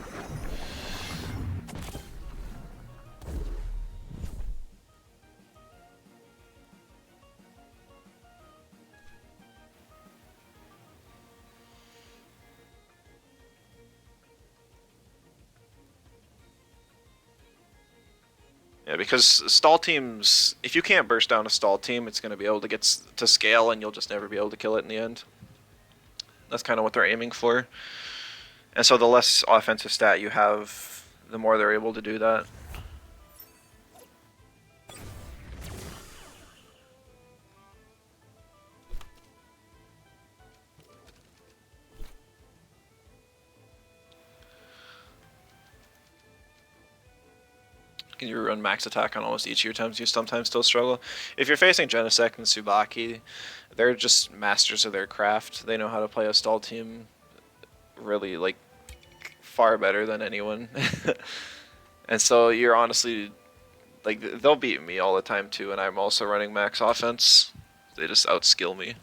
Yeah, because stall teams, if you can't burst down a stall team, it's going to be able to get to scale, and you'll just never be able to kill it in the end. That's kind of what they're aiming for. And so the less offensive stat you have, the more they're able to do that. Can you run max attack on almost each of your teams? You sometimes still struggle. If you're facing Genesect and Tsubaki, they're just masters of their craft. They know how to play a stall team really, like, far better than anyone. And so you're honestly, like, they'll beat me all the time too, and I'm also running max offense. They just outskill me.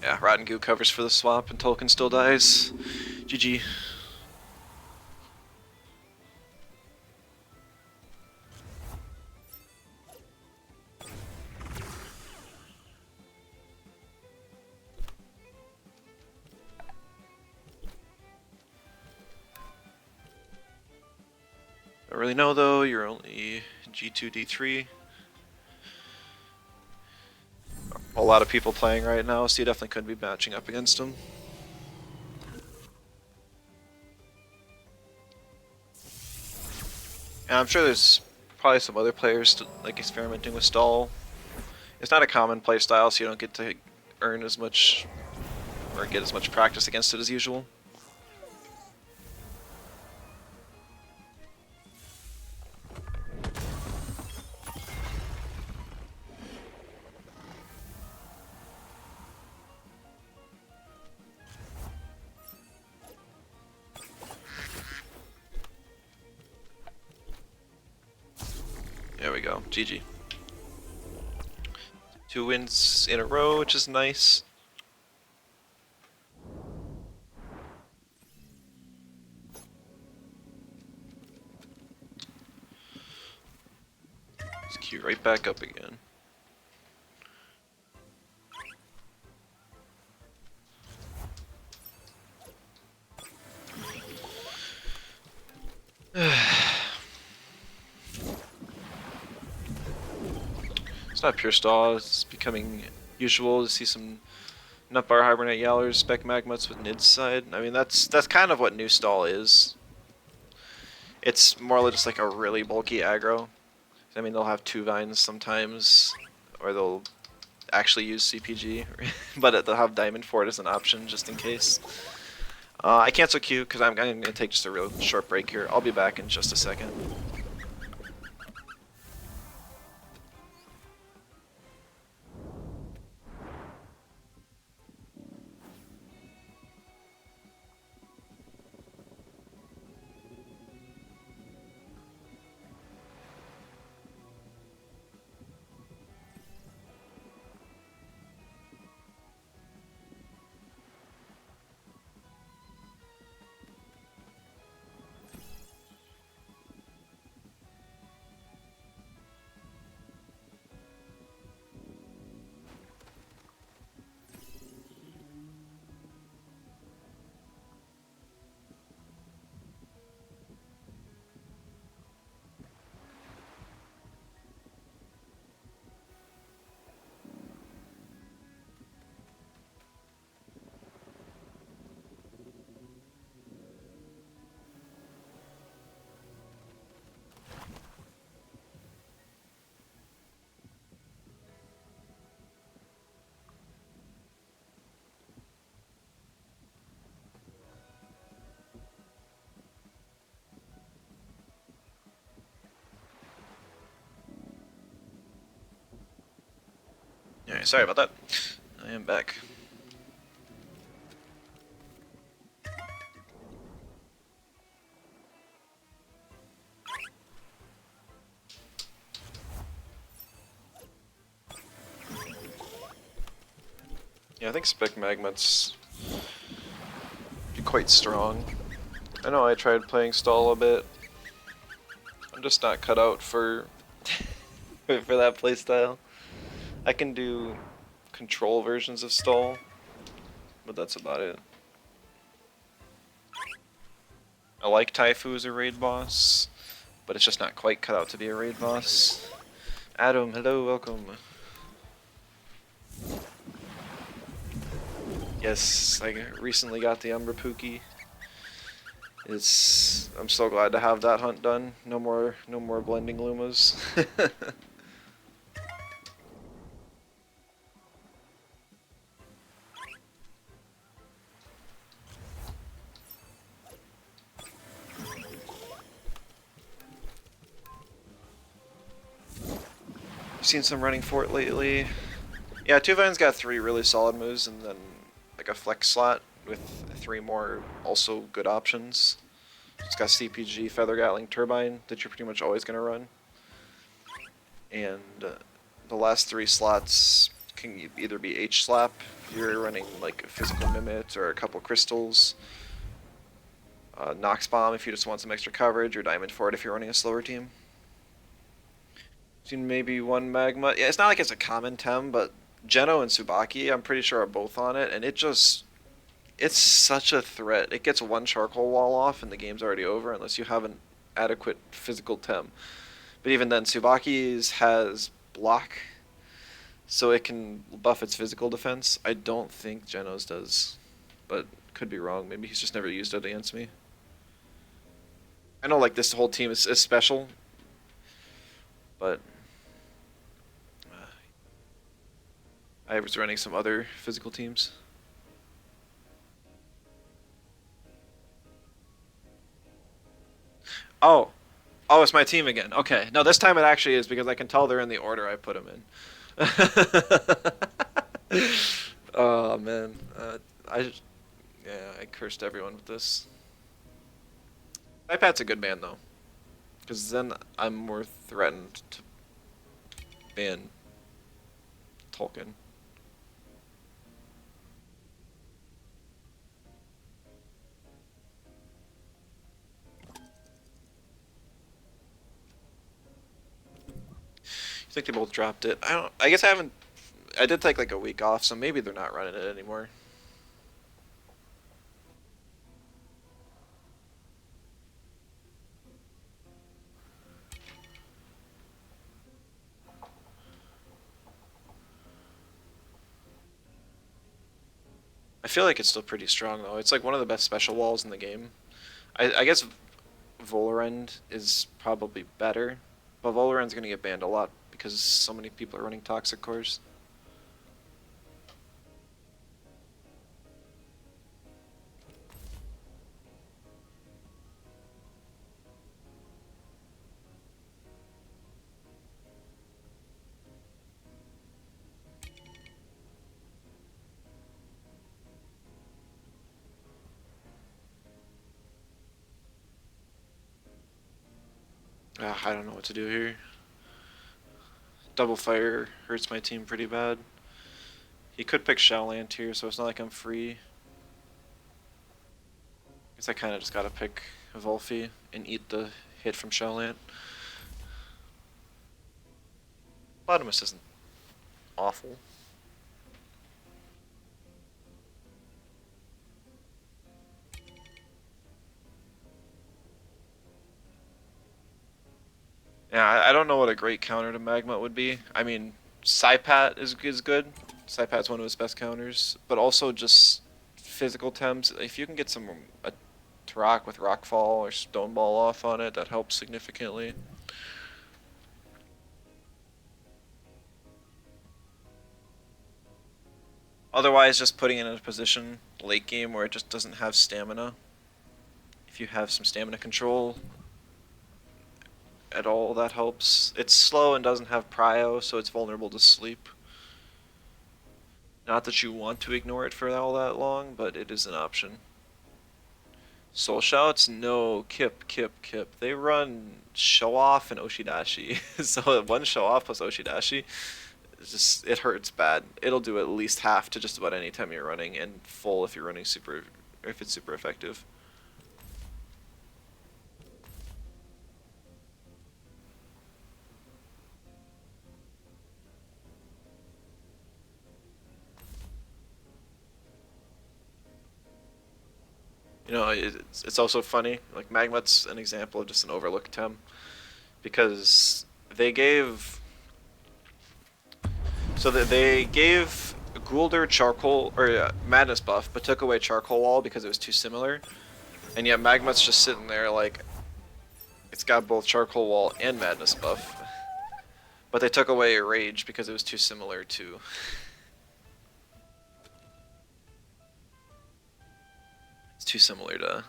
Yeah, Rotten Goo covers for the swap, and Tolkien still dies. GG. Don't really know though, you're only G2, D3. A lot of people playing right now, so you definitely couldn't be matching up against him. And I'm sure there's probably some other players like experimenting with stall. It's not a common play style, so you don't get to earn as much or get as much practice against it as usual. There we go, GG. 2 wins in a row, which is nice. Let's queue right back up again. It's not pure stall, it's becoming usual to see some Nutbar Hibernate Yowlers, Spec Magmuts with Nid's side. I mean, that's kind of what new stall is. It's more like just like a really bulky aggro. I mean, they'll have 2 vines sometimes, or they'll actually use CPG, but they'll have Diamond Fort as an option just in case. I cancel Q because I'm going to take just a real short break here. I'll be back in just a second. Alright, sorry about that. I am back. Yeah, I think Spec Magmat's quite strong. I know I tried playing stall a bit. I'm just not cut out for for that playstyle. I can do control versions of stall, but that's about it. I like Taifu as a raid boss, but it's just not quite cut out to be a raid boss. Adam, hello, welcome. Yes, I recently got the Umbra Pookie. I'm so glad to have that hunt done. No more blending Lumas. Seen some running for it lately. Yeah, Tuvine's got 3 really solid moves and then like a flex slot with 3 more also good options. It's got CPG, Feather Gatling, Turbine that you're pretty much always going to run. And the last 3 slots can either be H-Slap, if you're running like a Physical Mimit or a couple Crystals, Nox Bomb if you just want some extra coverage, or Diamond Fort if you're running a slower team. Seen maybe 1 Magma. Yeah, it's not like it's a common Tem, but Geno and Tsubaki I'm pretty sure are both on it, and it's such a threat. It gets 1 charcoal wall off and the game's already over unless you have an adequate physical Tem. But even then, Tsubaki's has block, so it can buff its physical defense. I don't think Geno's does, but could be wrong. Maybe he's just never used it against me. I know like this whole team is special, but I was running some other physical teams. Oh, oh, it's my team again. Okay, no, this time it actually is because I can tell they're in the order I put them in. Oh man, yeah, I cursed everyone with this. iPad's a good ban though, because then I'm more threatened to ban Tolkien. I think they both dropped it. I don't. I guess I haven't. I did take like a week off, so maybe they're not running it anymore. I feel like it's still pretty strong though. It's like one of the best special walls in the game. I guess Volorend is probably better, but Volorend's gonna get banned a lot because so many people are running toxic cores. I don't know what to do here. Double fire hurts my team pretty bad. He could pick Shadowland here, so it's not like I'm free. Guess I kind of just gotta pick Volfi and eat the hit from Shadowland. Bottomus isn't awful. Yeah, I don't know what a great counter to Magma would be. I mean, Saipat is good. Saipat's one of his best counters, but also just physical Tems. If you can get some a Tarak with Rockfall or Stoneball off on it, that helps significantly. Otherwise, just putting it in a position late game where it just doesn't have stamina. If you have some stamina control at all, that helps. It's slow and doesn't have prio, so it's vulnerable to sleep. Not that you want to ignore it for all that long, but it is an option. Soul Shouts? No, Kip. They run Show Off and Oshidashi. So one Show Off plus Oshidashi, it hurts bad. It'll do at least half to just about any time you're running, and full if you're running super, if it's super effective. You know, it's also funny. Like Magmut's an example of just an overlooked Tem, because they gave they gave Gulder charcoal or madness buff, but took away charcoal wall because it was too similar, and yet Magmut's just sitting there like it's got both charcoal wall and madness buff, but they took away rage because it was too similar to. It's too similar to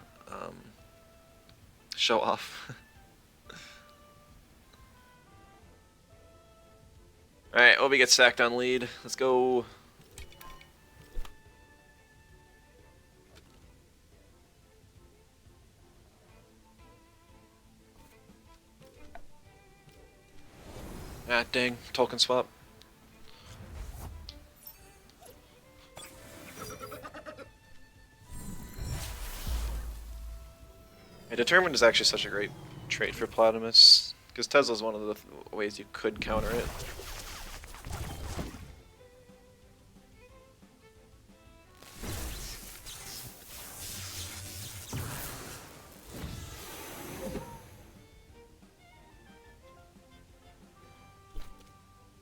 Show Off. Alright, Obi gets sacked on lead. Let's go. Ah, dang. Token swap. Yeah, Determined is actually such a great trait for Platimus, because Tesla's one of the ways you could counter it.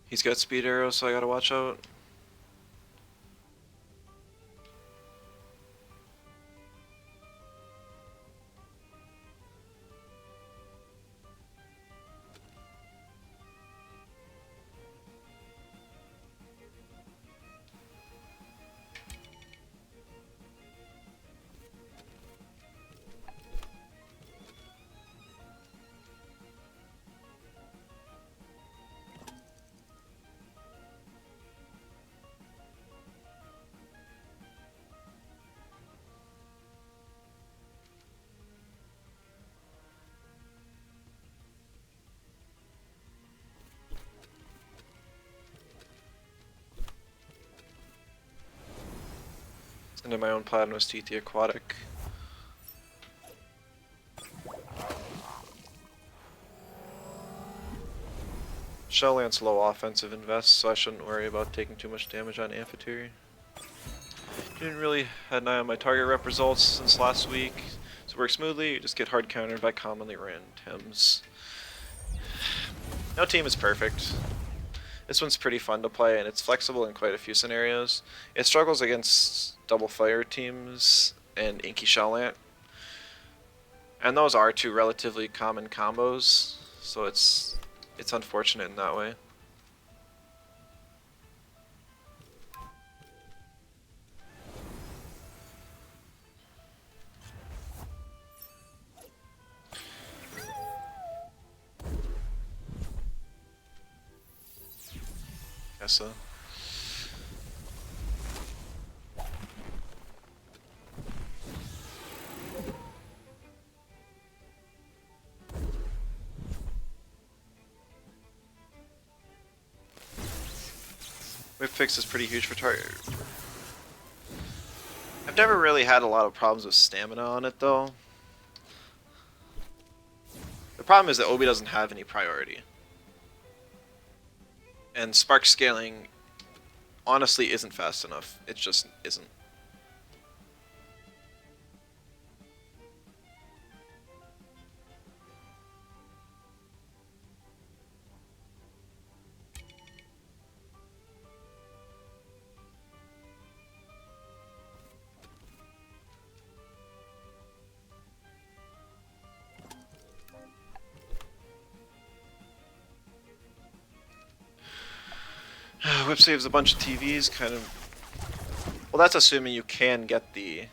He's got speed arrow, so I gotta watch out. Into my own Platimus TT Aquatic. Shellland's low offensive invest, so I shouldn't worry about taking too much damage on Amphitheory. Didn't really had an eye on my target rep results since last week, so it works smoothly. You just get hard countered by commonly ran Tems. No team is perfect. This one's pretty fun to play, and it's flexible in quite a few scenarios. It struggles against double fire teams and Inky Shelllant, and those are two relatively common combos, so it's unfortunate in that way. Guess so. Whip fix is pretty huge for target. I've never really had a lot of problems with stamina on it though. The problem is that Obi doesn't have any priority. And spark scaling honestly isn't fast enough. It just isn't. Whip saves a bunch of TVs, kind of. Well, that's assuming you can get the.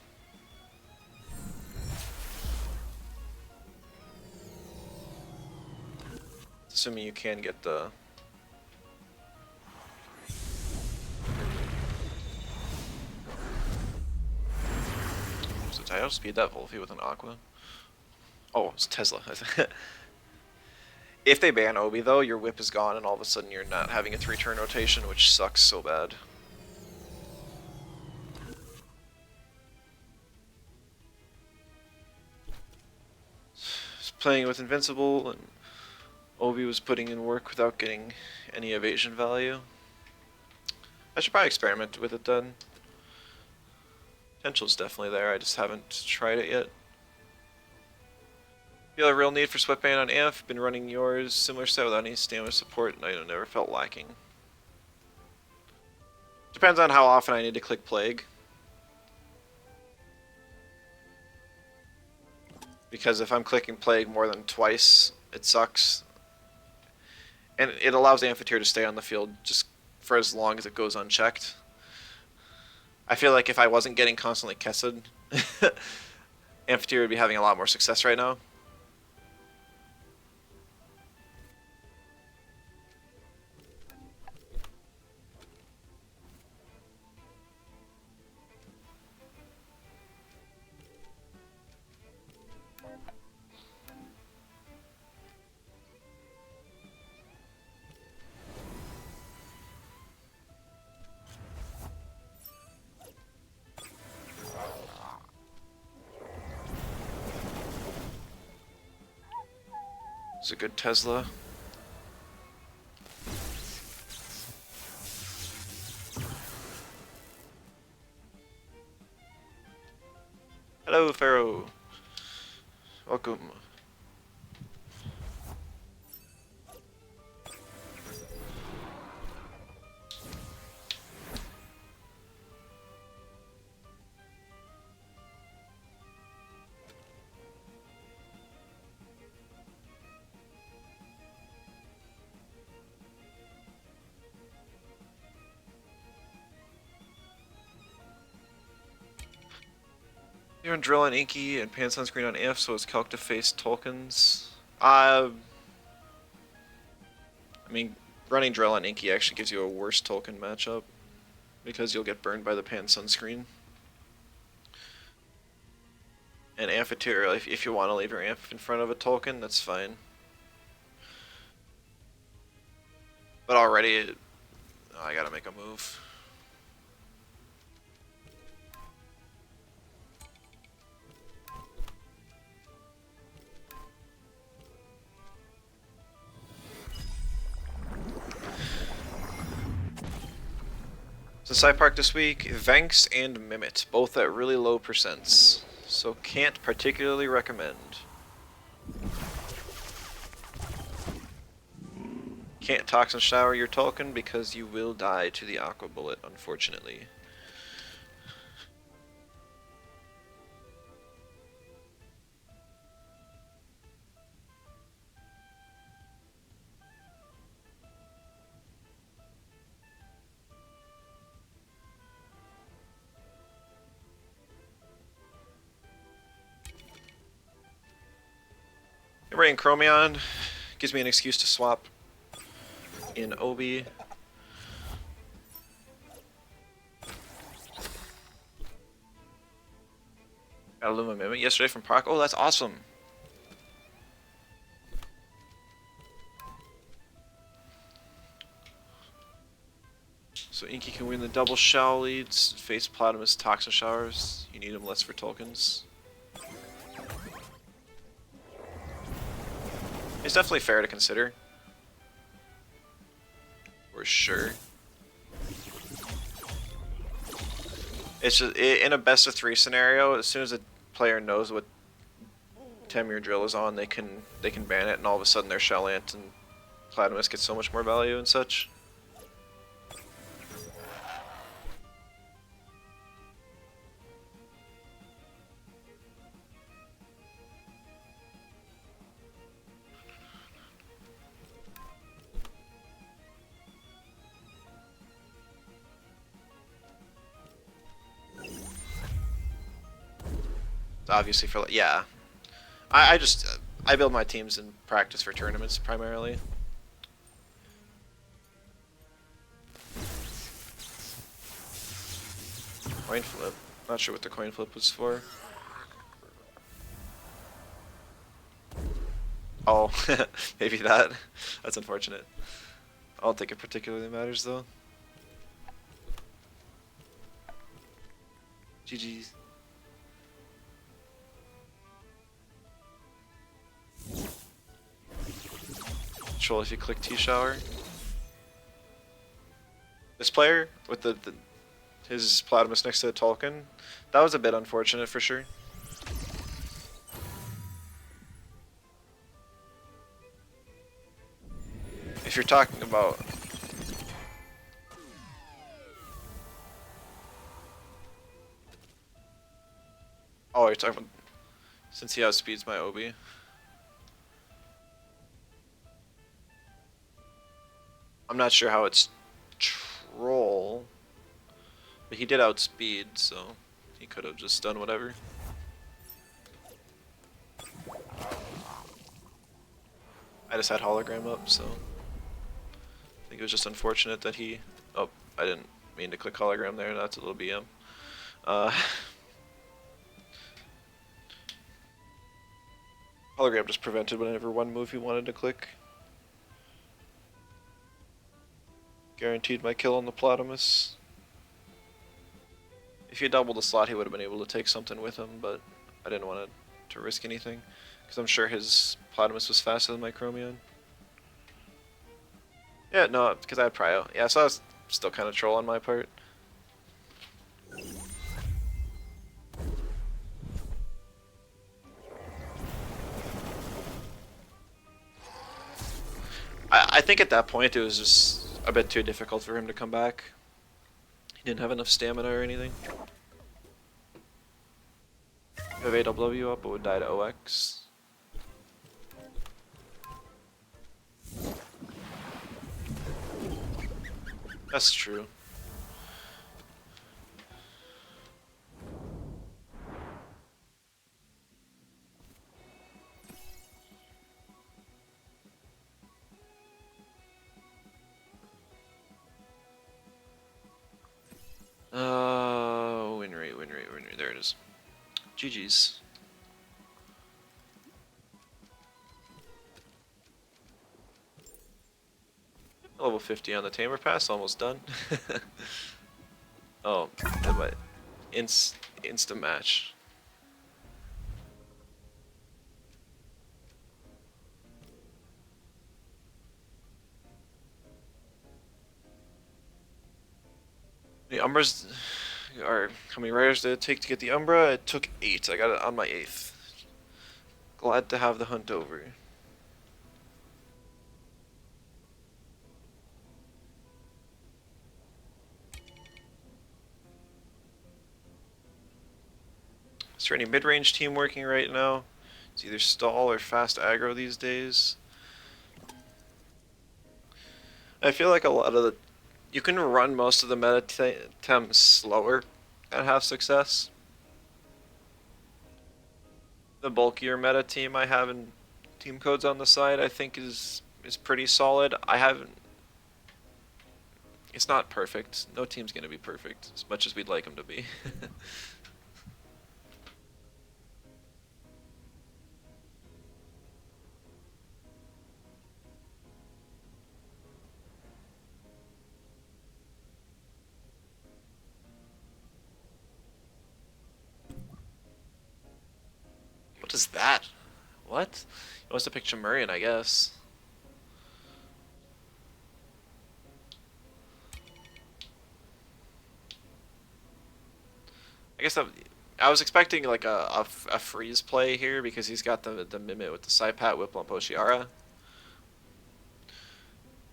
Assuming you can get the. outspeed that Volvi with an Aqua. Oh, it's Tesla. If they ban Obi, though, your whip is gone, and all of a sudden you're not having a 3-turn rotation, which sucks so bad. Just playing with Invincible, and Obi was putting in work without getting any evasion value. I should probably experiment with it then. Potential's definitely there, I just haven't tried it yet. Feel a real need for Sweatband on AF. Been running yours, similar set without any stamina support, and I never felt lacking. Depends on how often I need to click Plague. Because if I'm clicking Plague more than twice, it sucks. And it allows Amphitheater to stay on the field just for as long as it goes unchecked. I feel like if I wasn't getting constantly Kessed, Amphitheater would be having a lot more success right now. It's a good Tesla. Hello, Pharaoh. Welcome. You're on Drill on Inky and Pan Sunscreen on AF, so it's calc to face tokens. I mean, running Drill on Inky actually gives you a worse token matchup because you'll get burned by the Pan Sunscreen. And Amphitheater, if you want to leave your Amp in front of a token, that's fine. But already, I gotta make a move. So Side Park this week, Vanks and Mimit, both at really low percents. So can't particularly recommend. Can't Toxin Shower your token because you will die to the Aqua Bullet, unfortunately. Running Chromion gives me an excuse to swap in Obi. Got a Luma Mimit yesterday from Proc. Oh, that's awesome. So Inky can win the double shell leads, face Platypus Toxin Showers. You need them less for tokens. It's definitely fair to consider. For sure. It's just in a best of 3 scenario, as soon as a player knows what Temtem Drill is on, they can ban it, and all of a sudden their Shell Ant and Platypus get so much more value and such. Obviously for yeah, I just I build my teams in practice for tournaments primarily. Coin flip. Not sure what the coin flip was for. Oh, maybe that. That's unfortunate. I don't think it particularly matters though. GG's. Control if you click T-Shower. This player with his Platimus next to the Tolkien, that was a bit unfortunate for sure. If you're talking about... Oh, you're talking about... Since he outspeeds my Obi. I'm not sure how it's troll, but he did outspeed, so he could have just done whatever. I just had hologram up, so I think it was just unfortunate that he... Oh, I didn't mean to click hologram there, that's a little BM. Hologram just prevented whenever one move he wanted to click. Guaranteed my kill on the Platimus. If he had doubled the slot, he would have been able to take something with him, but I didn't want to risk anything, because I'm sure his Platimus was faster than my Chromion. Yeah, no, because I had Prio. Yeah, so I was still kind of troll on my part. I think at that point it was just a bit too difficult for him to come back. He didn't have enough stamina or anything. Have AW up, but would die to OX. That's true. Win rate. There it is. GG's. Level 50 on the Tamer Pass, almost done. Oh, that might insta match. The Umbras are how many riders did it take to get the Umbra? It took 8. I got it on my 8th. Glad to have the hunt over. Is there any mid-range team working right now? It's either stall or fast aggro these days. I feel like a lot of the... You can run most of the meta Temtem slower and have success. The bulkier meta team I have in team codes on the side I think is pretty solid. I haven't... It's not perfect. No team's gonna be perfect, as much as we'd like them to be. What is that? What? He wants to pick Chamurian, I guess. I guess I was expecting like a freeze play here because he's got the Mimit with the Saipat, Whipple, and Poshiara.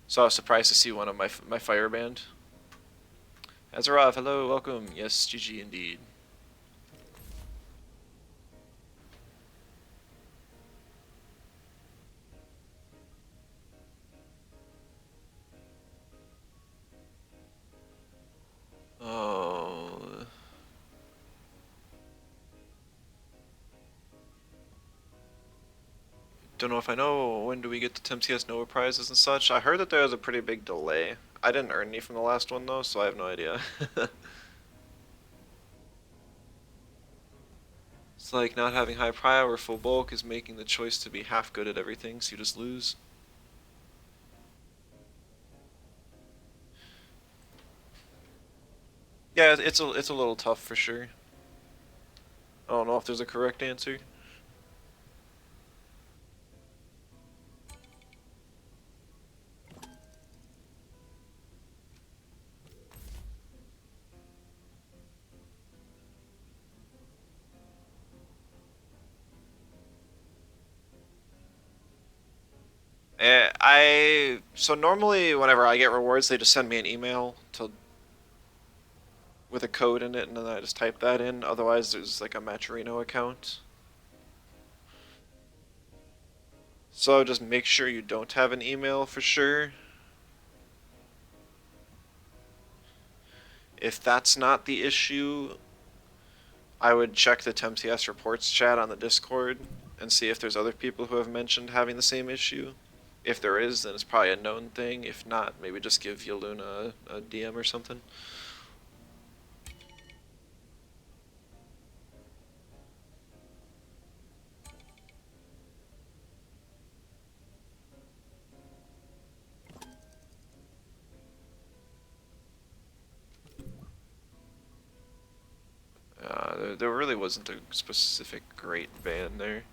So I was surprised to see one of my Fireband. Azarov, hello, welcome. Yes, GG indeed. Oh. Don't know if I know when do we get the TMCS Nova prizes and such. I heard that there was a pretty big delay. I didn't earn any from the last one though, so I have no idea. It's like not having high prio or full bulk is making the choice to be half good at everything, so you just lose. Yeah, it's a little tough for sure. I don't know if there's a correct answer. So normally whenever I get rewards, they just send me an email to with a code in it, and then I just type that in. Otherwise, there's like a Matcherino account. So just make sure you don't have an email for sure. If that's not the issue, I would check the TemTS reports chat on the Discord and see if there's other people who have mentioned having the same issue. If there is, then it's probably a known thing. If not, maybe just give Yaluna a DM or something. There really wasn't a specific great ban there.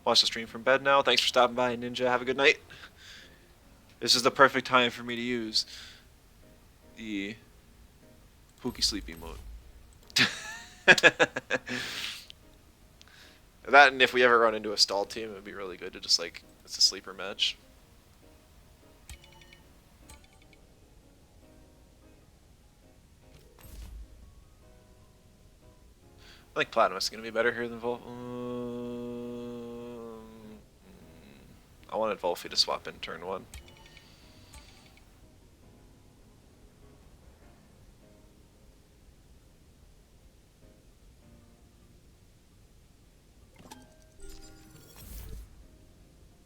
Watch the stream from bed now. Thanks for stopping by, Ninja. Have a good night. This is the perfect time for me to use the Pookie Sleepy mode. That, and if we ever run into a stall team, it would be really good to just like, it's a sleeper match. I think Platinum is going to be better here than Vol. I wanted Volfi to swap in turn 1.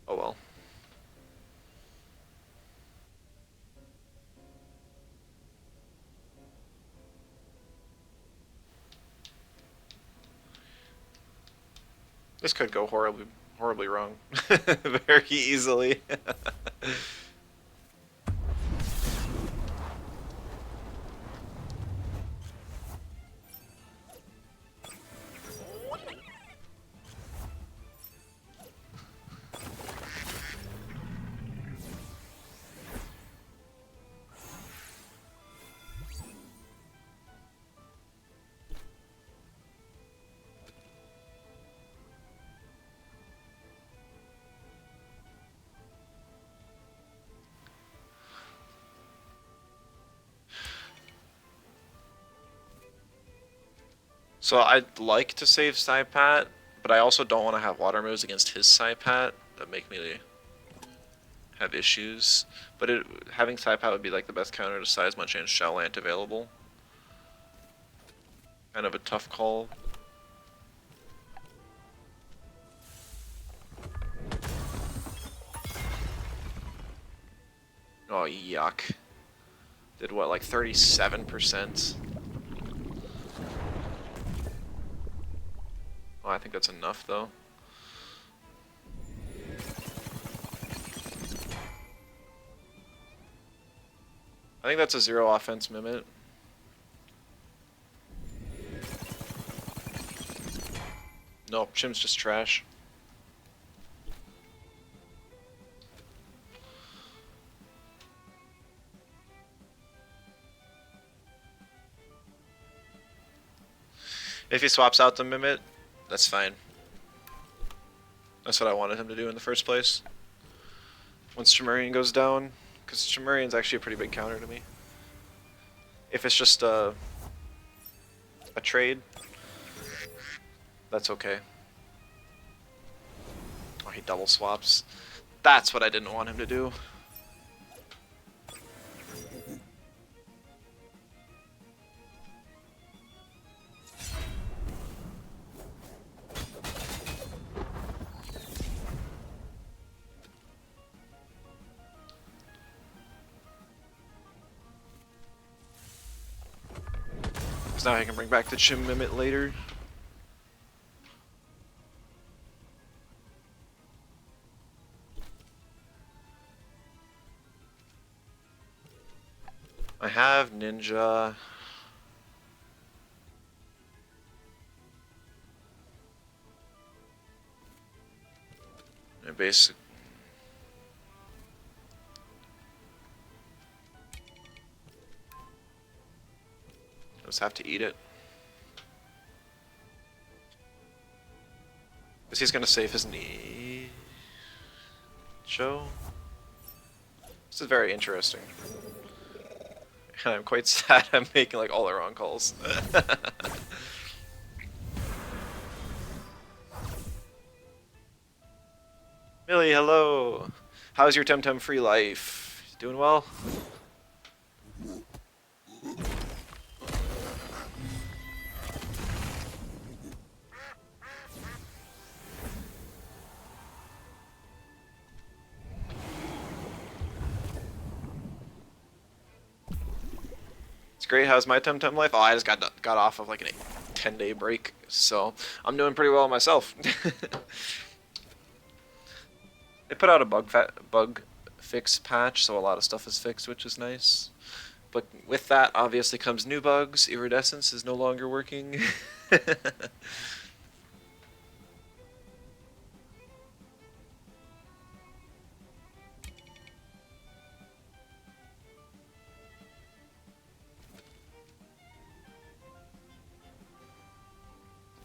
Oh well. This could go horribly wrong. Very easily. So I'd like to save Saipat, but I also don't want to have water moves against his Saipat that make me have issues. But having Saipat would be like the best counter to Seismuch and Shellant available. Kind of a tough call. Oh, yuck. Did what, like 37%? Oh, I think that's enough, though. I think that's a 0 offense Mimit. Nope, Chim's just trash. If he swaps out the Mimit, that's fine. That's what I wanted him to do in the first place. Once Chimerian goes down, because Chimerian's actually a pretty big counter to me. If it's just a trade, that's okay. Oh, he double swaps. That's what I didn't want him to do. Because now I can bring back the Chim Mimit later. I have Ninja. And basic. Just have to eat it. Because he's gonna save his knee. Show. This is very interesting. And I'm quite sad I'm making like all the wrong calls. Millie, hello. How's your Temtem free life? Doing well? It's great. How's my Temtem life? Oh, I just got off of like a 10-day break, so I'm doing pretty well myself. They put out a bug fix patch, so a lot of stuff is fixed, which is nice. But with that, obviously comes new bugs. Iridescence is no longer working.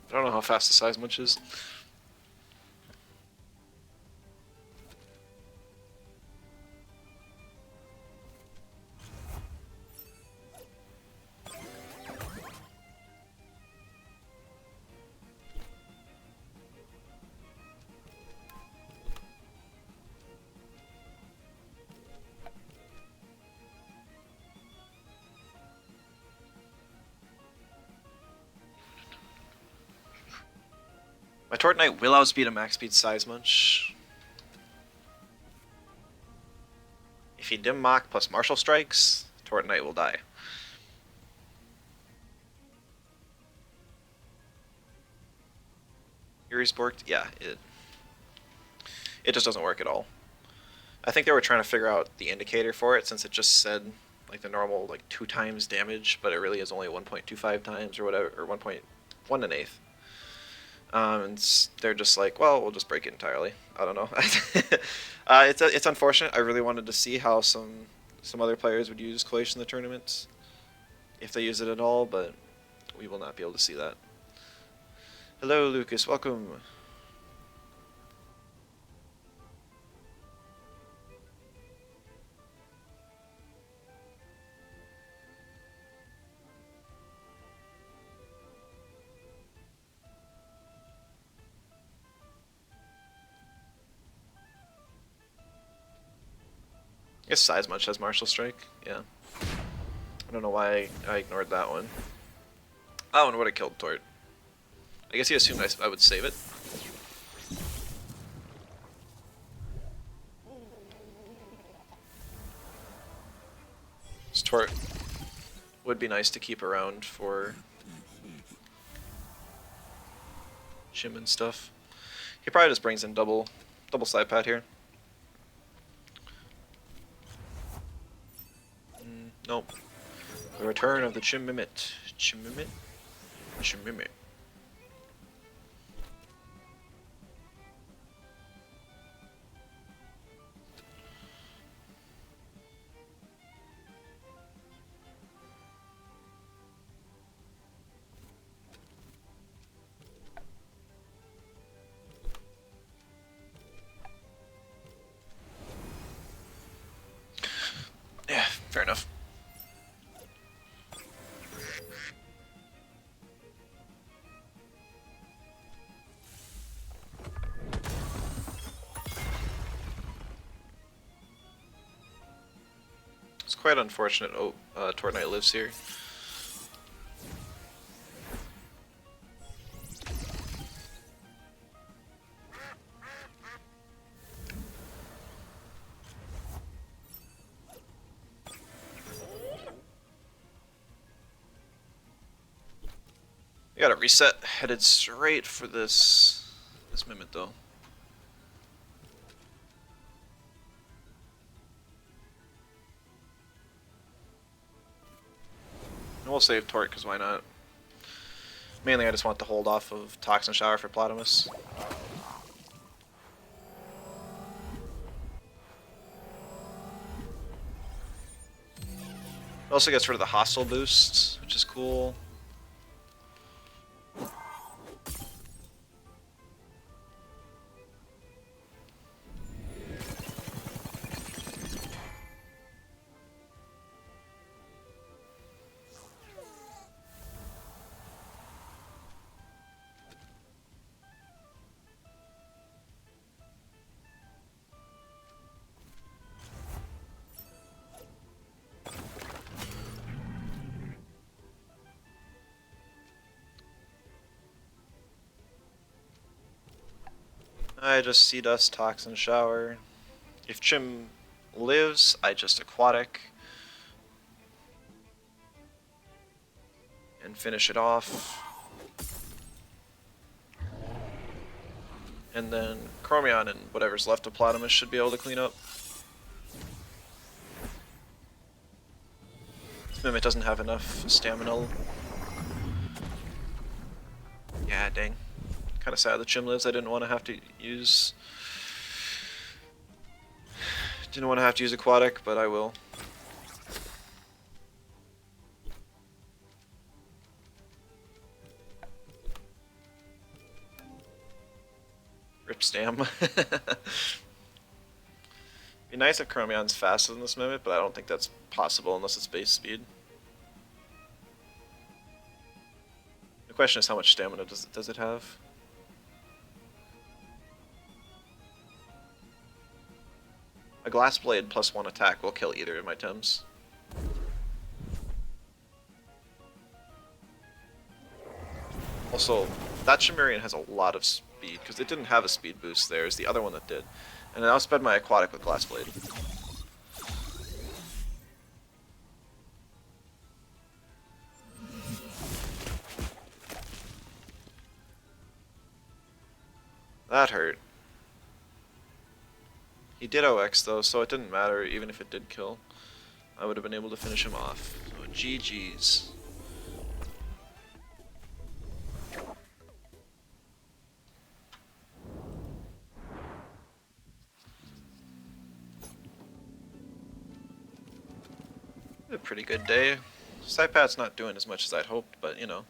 I don't know how fast the size munch is. My Tort Knight will outspeed a max speed size munch. If he dim mock plus martial strikes, Tort Knight will die. Yuri's borked? Yeah, it just doesn't work at all. I think they were trying to figure out the indicator for it since it just said like the normal like 2 times damage, but it really is only 1.25 times or whatever, or 1.1 1/8. And they're just like, well, we'll just break it entirely. I don't know. It's unfortunate. I really wanted to see how some other players would use Collation in the tournament, if they use it at all, but we will not be able to see that. Hello, Lucas. Welcome. I guess Size Munch has Martial Strike. Yeah. I don't know why I ignored that one. Oh, and would have killed Tort. I guess he assumed I would save it. This Tort would be nice to keep around for Shim and stuff. He probably just brings in double side pad here. Nope. The return of the Chim Mimit. Chim Mimit? Chim Mimit. Yeah, fair enough. It's quite unfortunate Tort Knight lives here. got a reset headed straight for this Mimit though. And we'll save Torque because why not? Mainly I just want to hold off of Toxin Shower for Platamus. It also gets rid of the hostile boost, which is cool. I just Sea Dust, Toxin Shower. If Chim lives, I just Aquatic. And finish it off. And then Chromion and whatever's left of Platamus should be able to clean up. This Mimit doesn't have enough stamina. Yeah, dang. Kind of sad the Chim lives. I didn't want to have to use... Didn't want to have to use Aquatic, but I will. Rip Stam. Be nice if Chromion's faster than this Mimit, but I don't think that's possible unless it's base speed. The question is how much stamina does it have? A Glass Blade plus 1 attack will kill either of my Tems. Also, that Chimerian has a lot of speed, because it didn't have a speed boost there, it's the other one that did. And I outsped my Aquatic with Glass Blade. That hurt. He did OX though, so it didn't matter even if it did kill. I would have been able to finish him off. So GG's. A pretty good day. Saipat's not doing as much as I'd hoped, but you know.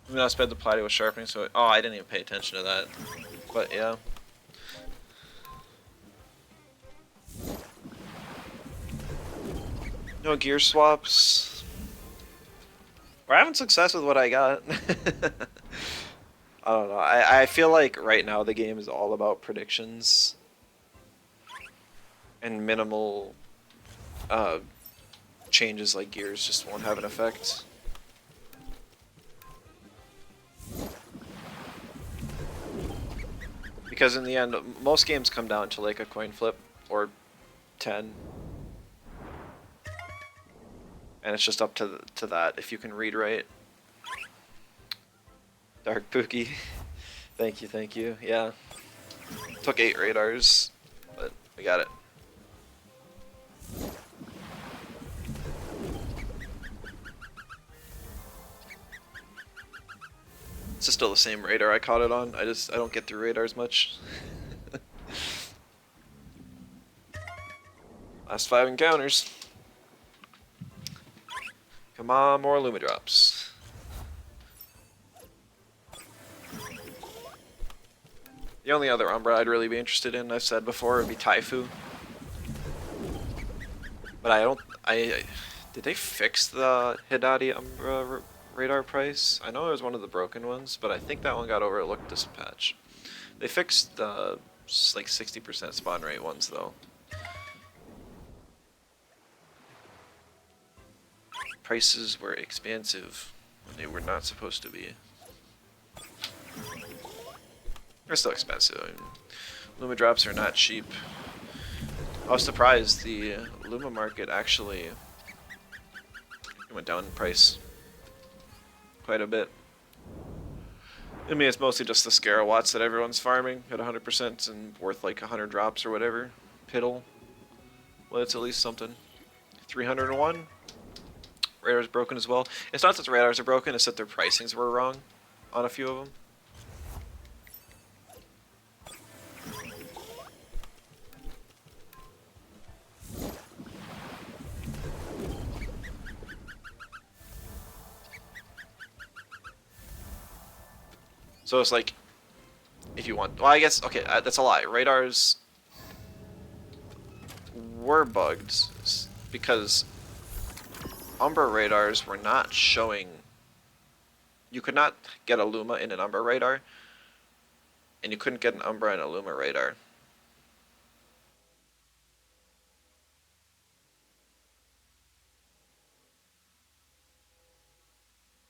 I mean, I sped the Platy with sharpening, so oh, I didn't even pay attention to that. But yeah. No gear swaps. We're having success with what I got. I don't know. I feel like right now the game is all about predictions. And minimal changes like gears just won't have an effect. Because in the end, most games come down to like a coin flip or 10. And it's just up to that, if you can read right. Dark Pookie. Thank you, yeah. Took 8 radars, but we got it. It's still the same radar I caught it on. I don't get through radars much. Last 5 encounters. Come on, more Luma drops. The only other Umbra I'd really be interested in, I've said before, would be Taifu. But did they fix the Hidari Umbra radar price? I know it was one of the broken ones, but I think that one got overlooked this patch. They fixed the like 60% spawn rate ones though. Prices were expansive when they were not supposed to be. They're still expensive. I mean, Luma drops are not cheap. I was surprised the Luma market actually went down in price. quite a bit. I mean, it's mostly just the Scarawatts that everyone's farming at 100% and worth like 100 drops or whatever. Piddle. Well, it's at least something. 301. Radar's broken as well. It's not that the radars are broken, it's that their pricings were wrong on a few of them. So it's like, if you want, well, I guess, okay, that's a lie. Radars were bugged because Umbra radars were not showing. You could not get a Luma in an Umbra radar, and you couldn't get an Umbra in a Luma radar.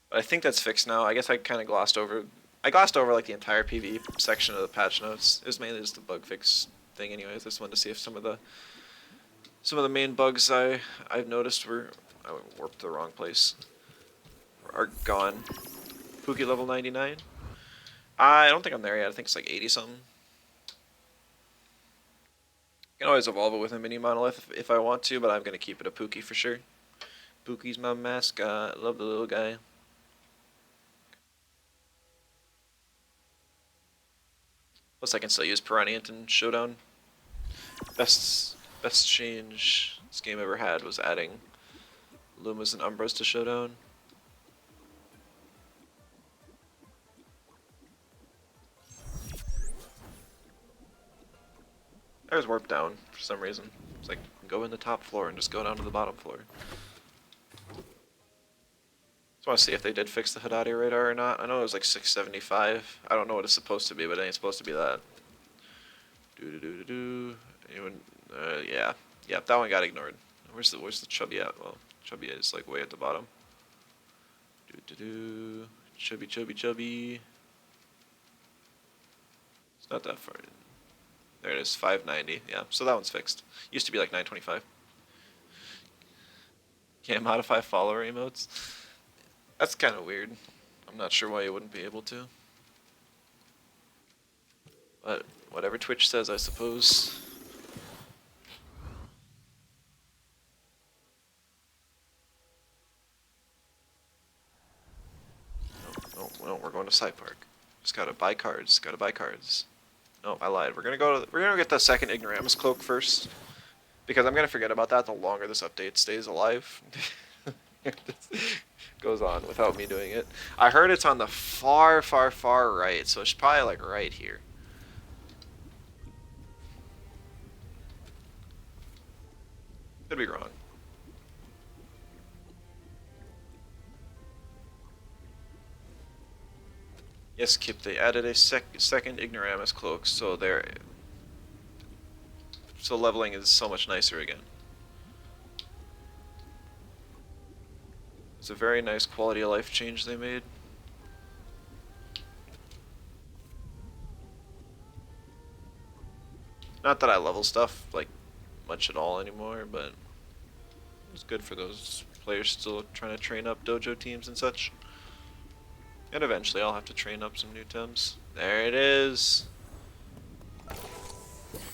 But I think that's fixed now. I guess I kind of glossed over. I glossed over like the entire PvE section of the patch notes. It was mainly just the bug fix thing, anyways. I just wanted to see if some of the main bugs I've noticed were I warped to the wrong place are gone. Pookie level 99. I don't think I'm there yet. I think it's like 80 something. I can always evolve it with a mini monolith if I want to, but I'm gonna keep it a Pookie for sure. Pookie's my mascot. Love the little guy. Plus, I can still use Piranhient in Showdown. Best change this game ever had was adding Lumas and Umbras to Showdown. I was warped down for some reason. It's like, go in the top floor and just go down to the bottom floor. Just want to see if they did fix the Hadati radar or not. I know it was like 675. I don't know what it's supposed to be, but it ain't supposed to be that. Anyone? Yeah. Yep, that one got ignored. Where's the Chubby at? Well, Chubby is like way at the bottom. Chubby. It's not that far. There it is, 590. Yeah, so that one's fixed. Used to be like 925. Can't modify follower emotes. That's kind of weird. I'm not sure why you wouldn't be able to. But whatever Twitch says, I suppose. No, we're going to Side Park. Just gotta buy cards. No, I lied. We're gonna get the second Ignoramus cloak first, because I'm gonna forget about that the longer this update stays alive. Goes on without me doing it. I heard it's on the far right, so it's probably like right here. Could be wrong. Yes, Kip, they added a second Ignoramus cloak, so leveling is so much nicer again. It's a very nice quality of life change they made. Not that I level stuff like much at all anymore, but it's good for those players still trying to train up dojo teams and such. And eventually I'll have to train up some new Tems. There it is.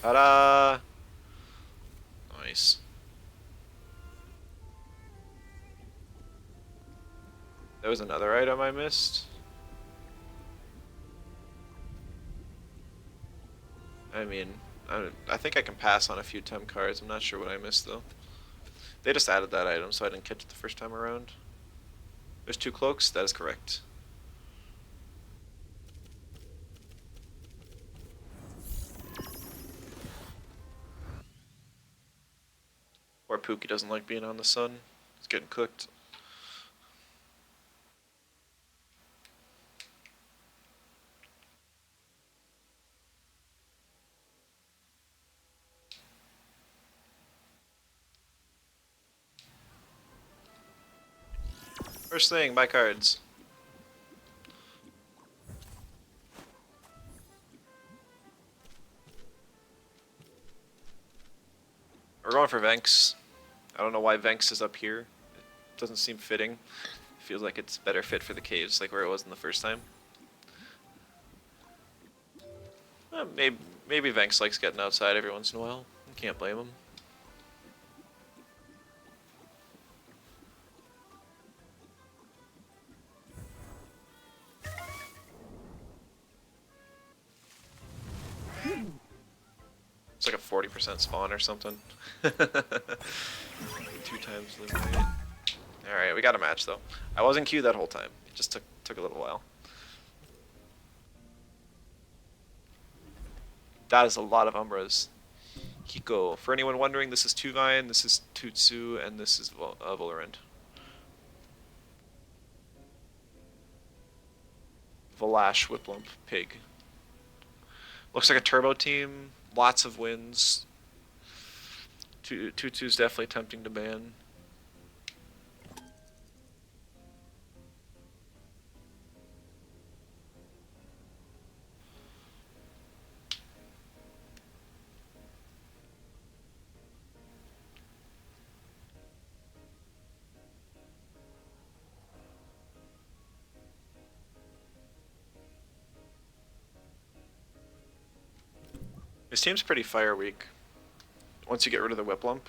Ta-da! Nice. There was another item I missed. I mean, I think I can pass on a few Tem cards. I'm not sure what I missed though. They just added that item, so I didn't catch it the first time around. There's 2 cloaks. That is correct. Poor Pookie doesn't like being on the sun. It's getting cooked. First thing, buy cards. We're going for Venks. I don't know why Venks is up here. It doesn't seem fitting. Feels like it's better fit for the caves, like where it was in the first time. Maybe Vex likes getting outside every once in a while. Can't blame him. It's like a 40% spawn or something. 2 times the rate. Alright, we got a match though. I was in queue that whole time. It just took a little while. That is a lot of Umbras. Hiko. For anyone wondering, this is Tuvine, this is Tutsu, and this is Volorend. Valash, Whiplump, Pig. Looks like a turbo team. Lots of wins. Tutsu's definitely tempting to ban. This team's pretty fire weak. Once you get rid of the Whiplump.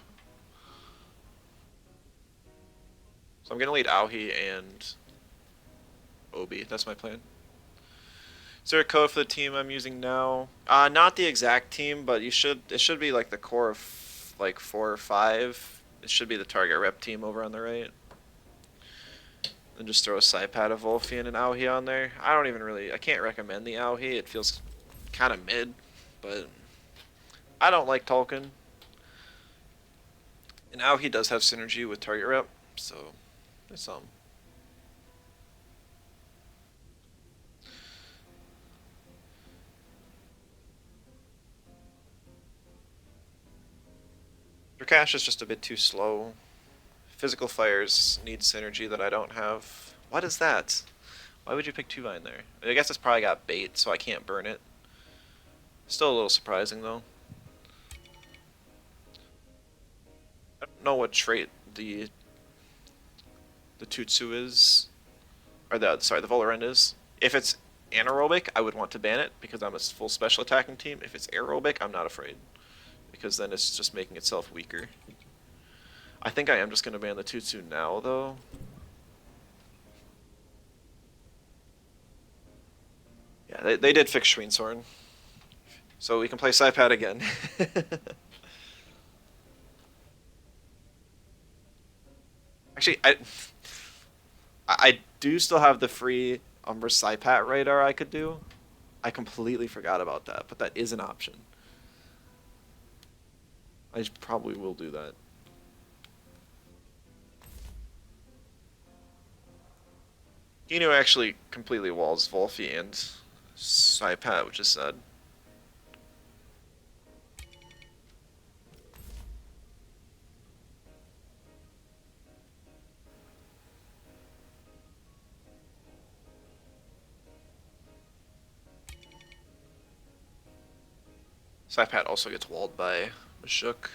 So I'm gonna lead Aohi and Obi. That's my plan. Is there a code for the team I'm using now? Not the exact team, but it should be like the core of like 4 or 5. It should be the target rep team over on the right. And just throw a Psypad, a Wolfie, and an Aohi on there. I can't recommend the Aohi. It feels kind of mid, but I don't like Tolkien. And Aohi does have synergy with target rep, so there's some. Drakash is just a bit too slow. Physical fires need synergy that I don't have. What is that? Why would you pick Tuvine there? I guess it's probably got bait, so I can't burn it. Still a little surprising though. I don't know what trait the Tutsu is, or the Volorend is. If it's anaerobic, I would want to ban it because I'm a full special attacking team. If it's aerobic, I'm not afraid because then it's just making itself weaker. I think I am just going to ban the Tutsu now, though. Yeah, they did fix Schweensorn. So we can play Psypad again. Actually, I do still have the free Umbra Psypat radar I could do. I completely forgot about that, but that is an option. I probably will do that. Inu actually completely walls Wolfie and Psypat, which is sad. Psypat also gets walled by Mashuk.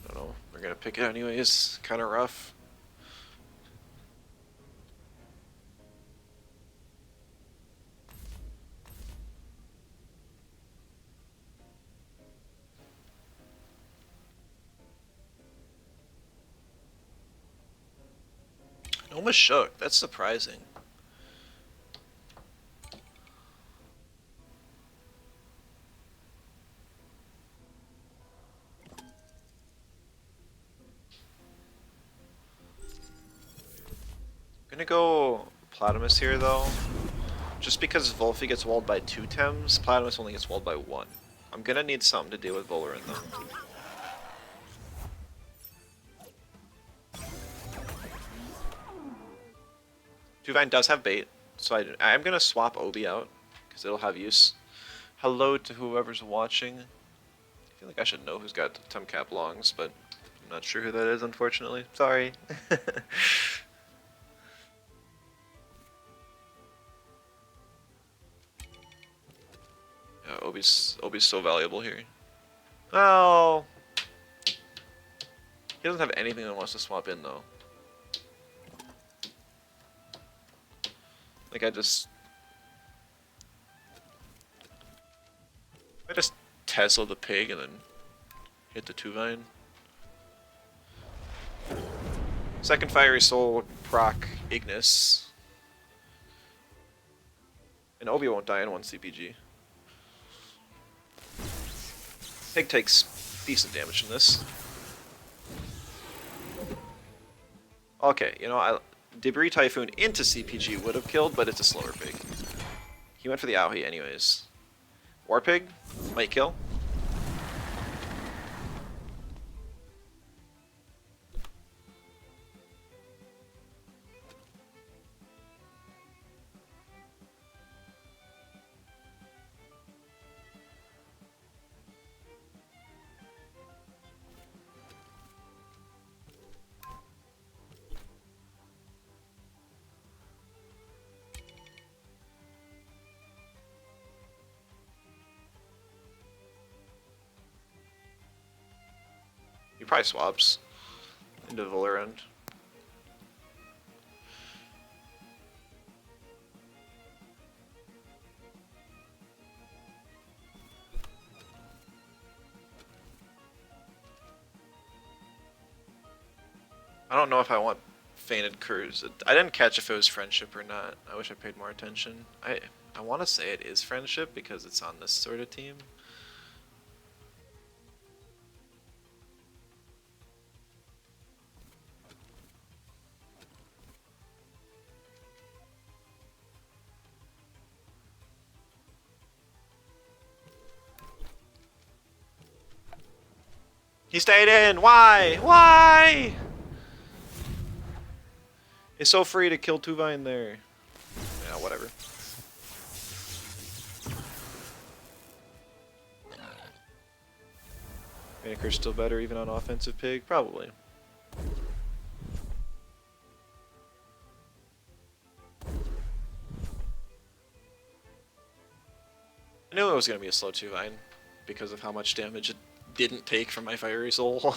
I don't know. We're gonna pick it anyways. Kind of rough. No Mashuk. That's surprising. I'm gonna go Platimus here though. Just because Wolfie gets walled by 2 Tems, Platimus only gets walled by 1. I'm gonna need something to deal with Volorend though. Tuvine does have bait, so I'm gonna swap Obi out, because it'll have use. Hello to whoever's watching. I feel like I should know who's got Temcap longs, but I'm not sure who that is, unfortunately. Sorry. Yeah, Obi's so valuable here. Oh, he doesn't have anything that wants to swap in though. Like I just Tesla the pig and then hit the 2-vine. Second Fiery Soul proc Ignis. And Obi won't die in 1 CPG. Pig takes decent damage from this. Okay, you know, Debris Typhoon into CPG would have killed, but it's a slower pig. He went for the Aohi anyways. War Pig might kill. He probably swaps into Volurend. I don't know if I want Fainted Cruise. I didn't catch if it was Friendship or not. I wish I paid more attention. I want to say it is Friendship because it's on this sort of team. He stayed in! Why? Why? It's so free to kill 2-vine there. Yeah, whatever. Maker's still better even on offensive pig? Probably. I knew it was going to be a slow 2-vine because of how much damage it didn't take from my Fiery Soul.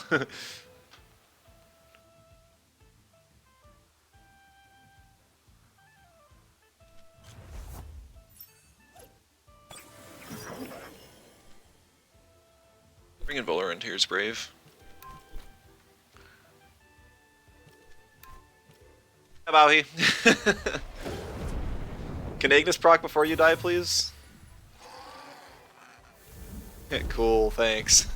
Bringing Volurend here is brave. Abauhi. Can Ignis proc before you die, please? Cool, thanks.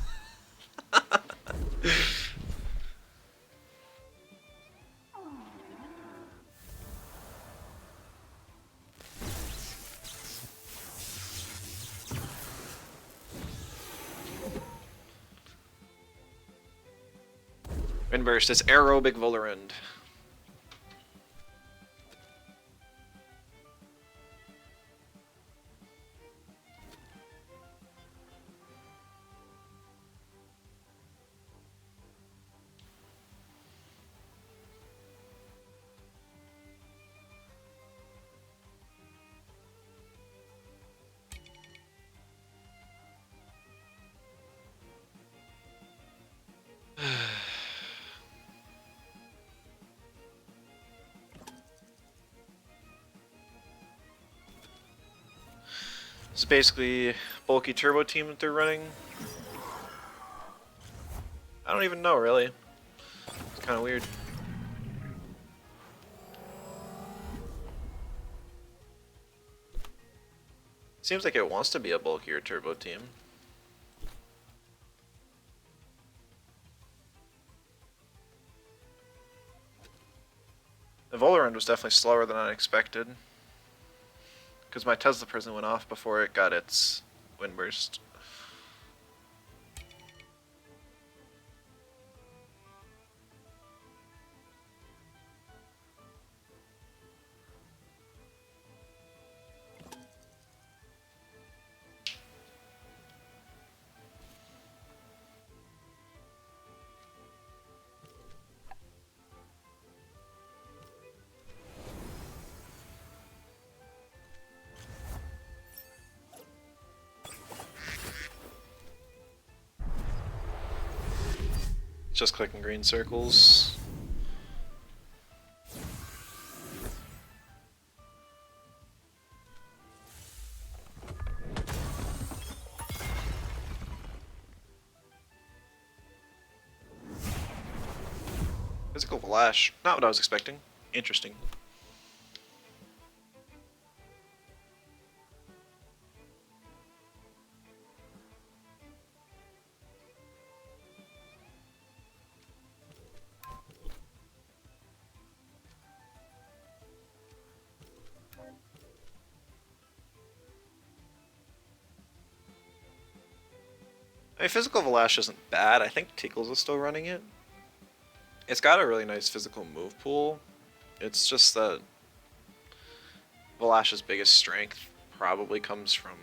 Windburst is aerobic Volurend. It's basically bulky turbo team that they're running. I don't even know, really. It's kind of weird. Seems like it wants to be a bulkier turbo team. The Volurend was definitely slower than I expected. Because my Tesla prison went off before it got its Windburst. Just clicking green circles. Physical Flash. Not what I was expecting. Interesting. I mean, Physical Valash isn't bad. I think Tickles is still running it. It's got a really nice physical move pool. It's just that Valash's biggest strength probably comes from...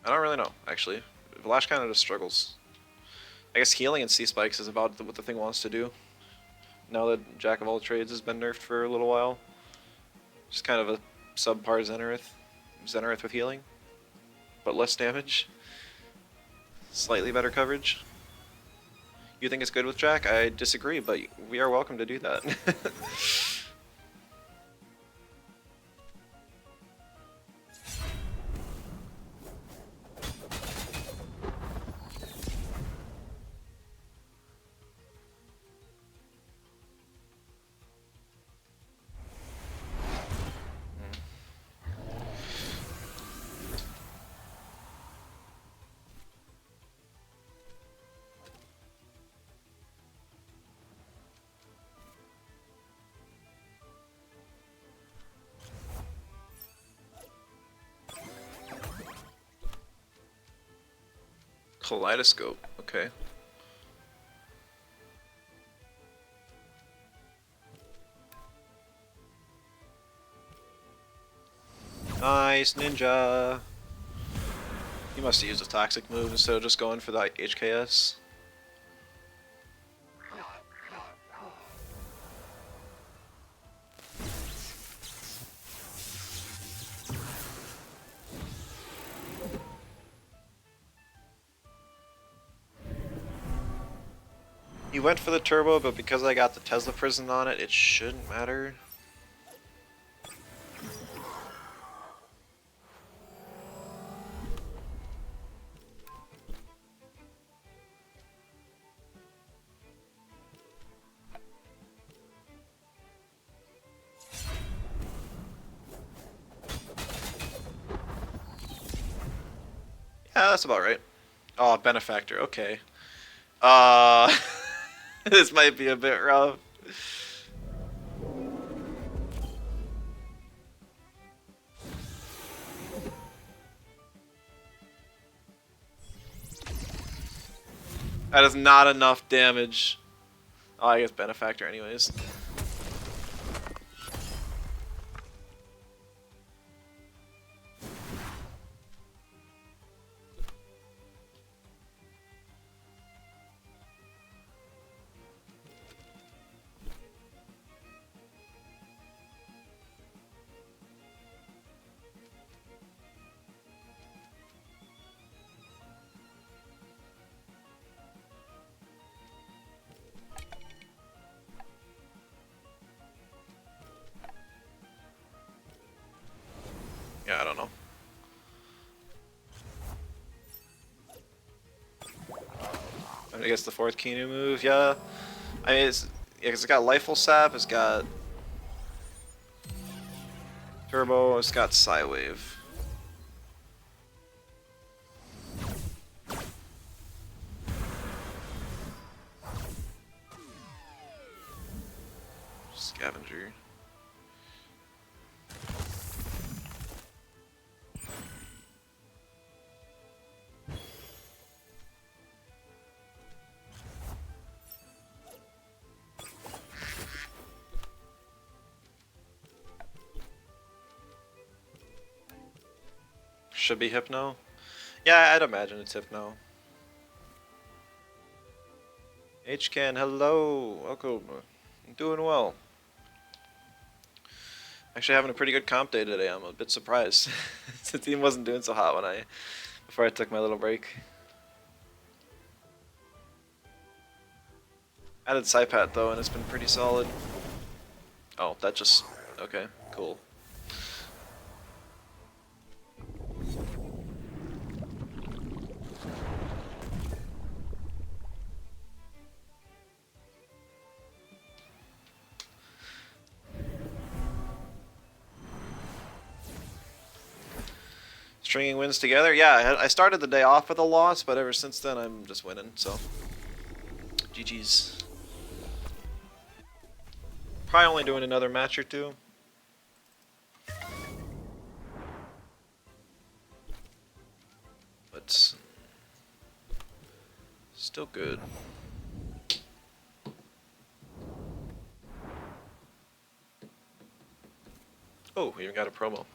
I don't really know, actually. Valash kind of just struggles. I guess healing and C-Spikes is about what the thing wants to do. Now that Jack of all trades has been nerfed for a little while. Just kind of a subpar Zenarith. Zenarith with healing. But less damage. Slightly better coverage. You think it's good with Jack? I disagree, but we are welcome to do that. Kaleidoscope, okay. Nice, ninja! He must have used a toxic move instead of just going for the HKS. He went for the turbo, but because I got the Tesla prison on it, it shouldn't matter. Yeah, that's about right. Oh, Benefactor, okay. Uh, this might be a bit rough. That is not enough damage. Oh, I guess Benefactor anyways. Yeah, I don't know. I guess the fourth Kinu move, yeah. I mean, yeah, 'cause it's got Lifeful Sap, it's got Turbo, it's got Psywave. Scavenger. Should be Hypno. Yeah, I'd imagine it's Hypno. HCan, hello, welcome. I'm doing well. Actually having a pretty good comp day today. I'm a bit surprised. The team wasn't doing so hot before I took my little break. Added Psypat though, and it's been pretty solid. Oh, that just... okay, cool. Stringing wins together? Yeah, I started the day off with a loss, but ever since then I'm just winning, so... GG's. Probably only doing another match or two. But... still good. Oh, we even got a promo.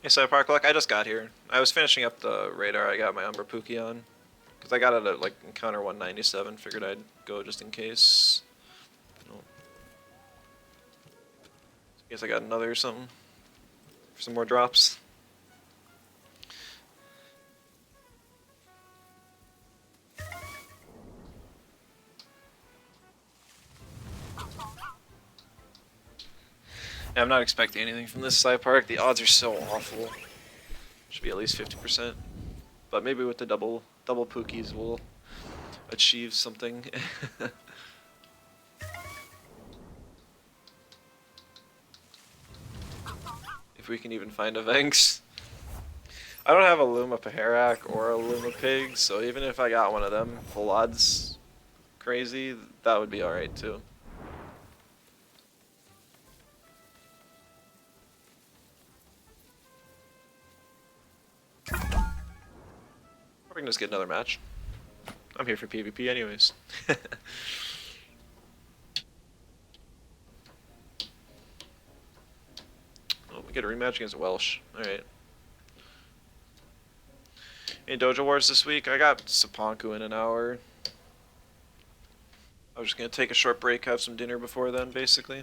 Hey, so Park Luck, I just got here. I was finishing up the radar. I got my Umbra Pookie on. Because I got it at like encounter 197. Figured I'd go just in case. No. Guess I got another or something. For some more drops. Yeah, I'm not expecting anything from this side park. The odds are so awful. Should be at least 50%. But maybe with the double Pookies we'll achieve something. If we can even find a Venx. I don't have a Luma Paharak or a Luma Pig, so even if I got one of them full odds crazy, that would be alright too. Or we can just get another match. I'm here for PvP anyways. Oh, we get a rematch against Welsh. Alright. Any Dojo Wars this week? I got Saponku in an hour. I was just gonna take a short break, have some dinner before then, basically.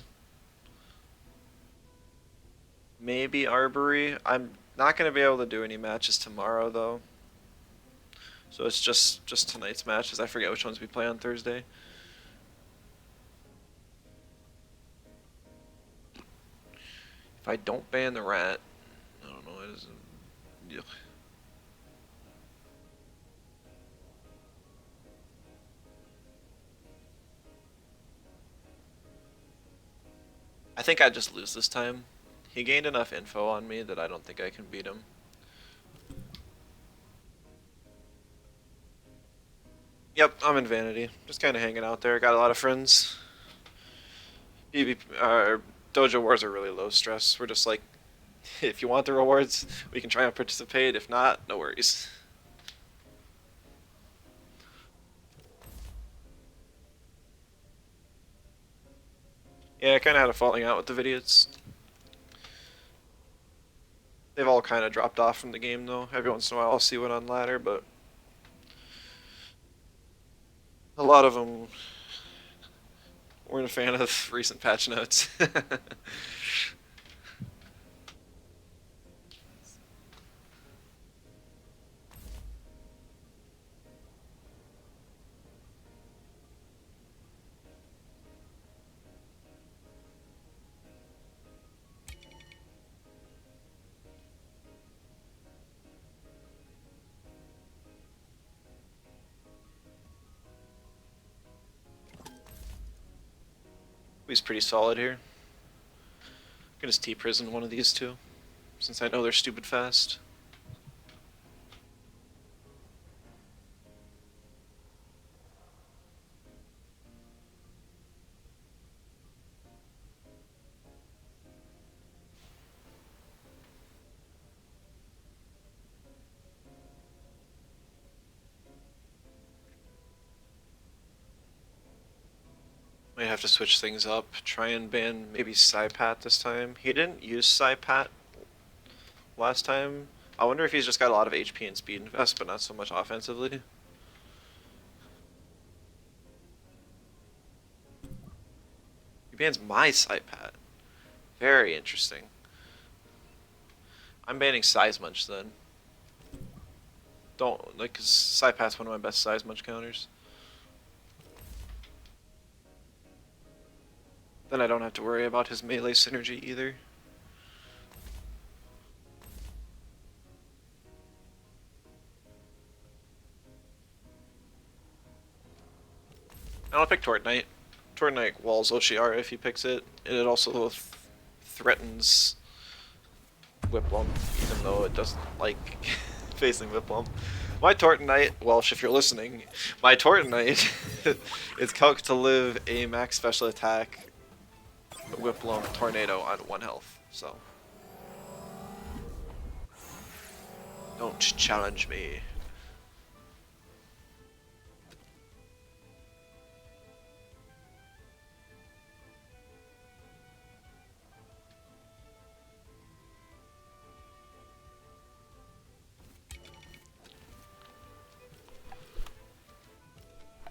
Maybe Arbory. I'm not gonna be able to do any matches tomorrow though. So it's just tonight's matches. I forget which ones we play on Thursday. If I don't ban the rat, I don't know. It isn't. Ugh. I think I'd just lose this time. He gained enough info on me that I don't think I can beat him. Yep, I'm in Vanity. Just kind of hanging out there. Got a lot of friends. Dojo Wars are really low stress. We're just like, if you want the rewards, we can try and participate. If not, no worries. Yeah, I kind of had a falling out with the Vidiots. They've all kind of dropped off from the game though. Every once in a while I'll see one on ladder, but a lot of them weren't a fan of recent patch notes. He's pretty solid here. I'm gonna just T-prison one of these two, since I know they're stupid fast. Might have to switch things up. Try and ban maybe Psypat this time. He didn't use Psypat last time. I wonder if he's just got a lot of HP and speed invest, but not so much offensively. He bans my Psypat. Very interesting. I'm banning Size Munch then. Don't, like, cause Psypat's one of my best Size Munch counters. Then I don't have to worry about his melee synergy either. And I'll pick Tortnite. Tortnite walls Oshiara if he picks it, and it also threatens Whiplum, even though it doesn't like facing Whiplum. My Tortnite, Welsh, if you're listening, my Tortnite is calced to live a max special attack Whiplum Tornado on 1 health, so. Don't challenge me.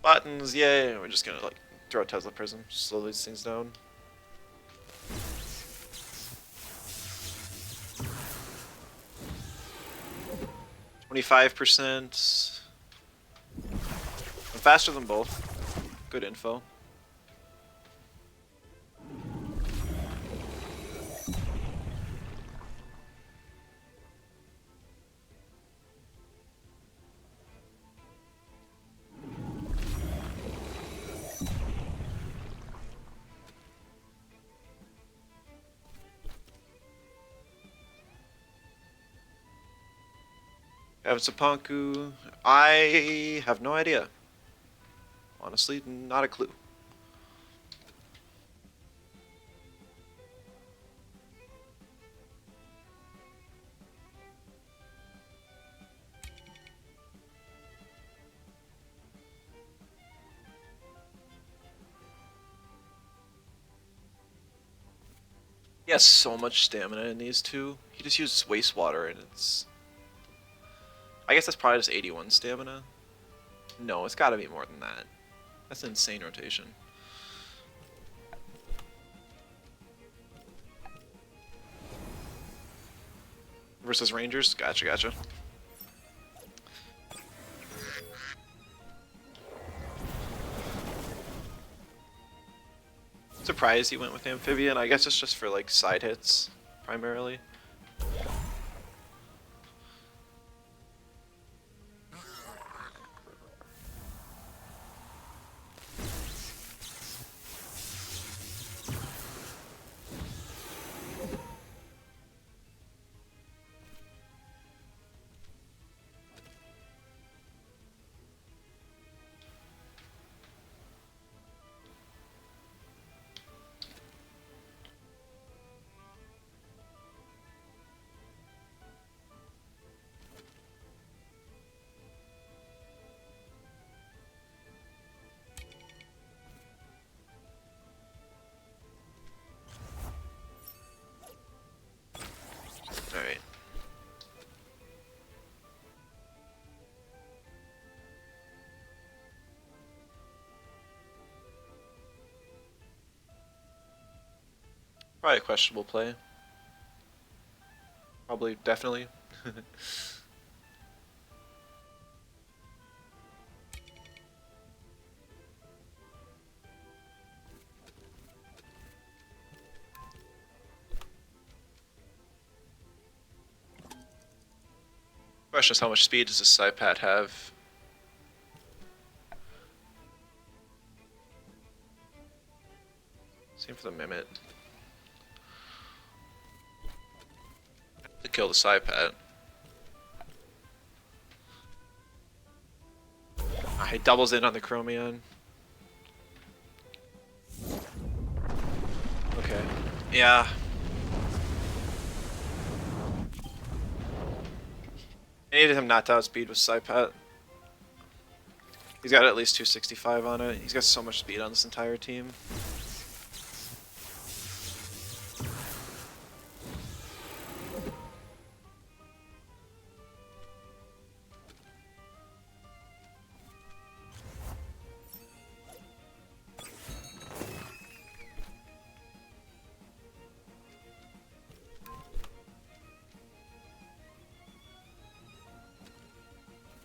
Buttons, yay! We're just gonna like throw a Tesla Prism, slow these things down. %. I'm faster than both. Good info. Sapanku, I have no idea. Honestly, not a clue. He has so much stamina in these two. He just uses wastewater and it's... I guess that's probably just 81 stamina. No, it's gotta be more than that. That's an insane rotation. Versus Rangers? Gotcha, gotcha. Surprised he went with Amphibian. I guess it's just for like side hits, primarily. Alright. Probably a questionable play. Probably, definitely. Question is how much speed does this Psypat have? Same for the Mimit. To kill the Psypat. He doubles in on the Chromion. Okay. Yeah. I needed him not to outspeed with Psypat. He's got at least 265 on it. He's got so much speed on this entire team.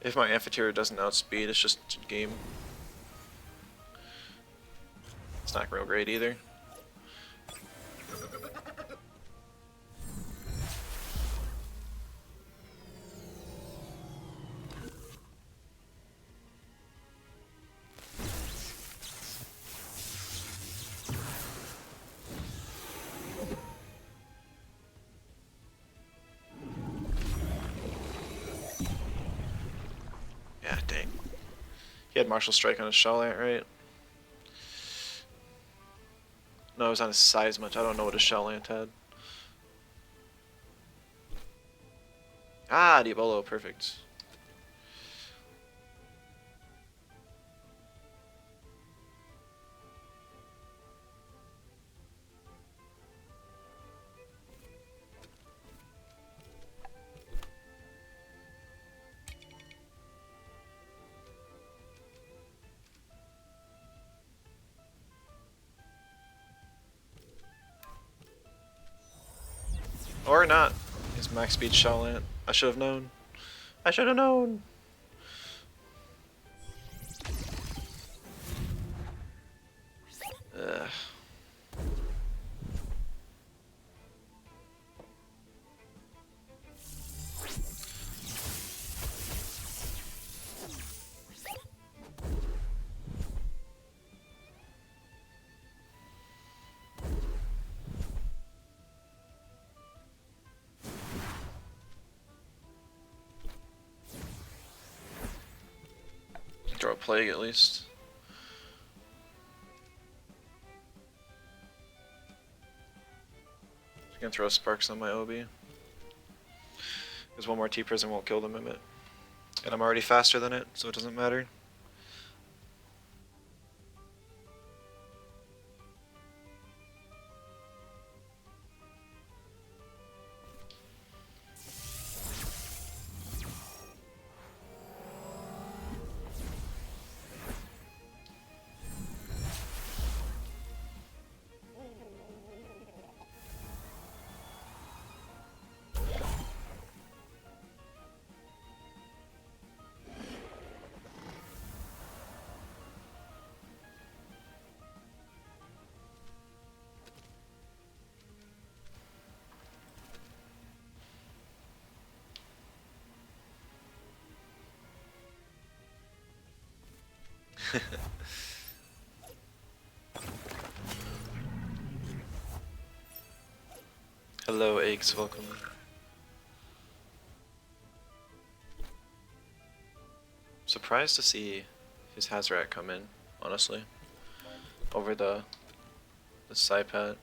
If my amphitheater doesn't outspeed, it's just game. It's not real great either. Yeah, dang. He had Martial Strike on his Shellant, right? No, it was on his Seismuch. I don't know what his Shellant had. Ah, Diabolo, perfect. Or not. His max speed Shellant. I should have known. I should have known. Ugh. Throw a Plague at least. I'm gonna throw Sparks on my Obi. Because one more T-Prism won't kill the Mimit. And I'm already faster than it, so it doesn't matter. Hello, eggs, welcome. Surprised to see his Hazoret come in, honestly. Over the Saipat.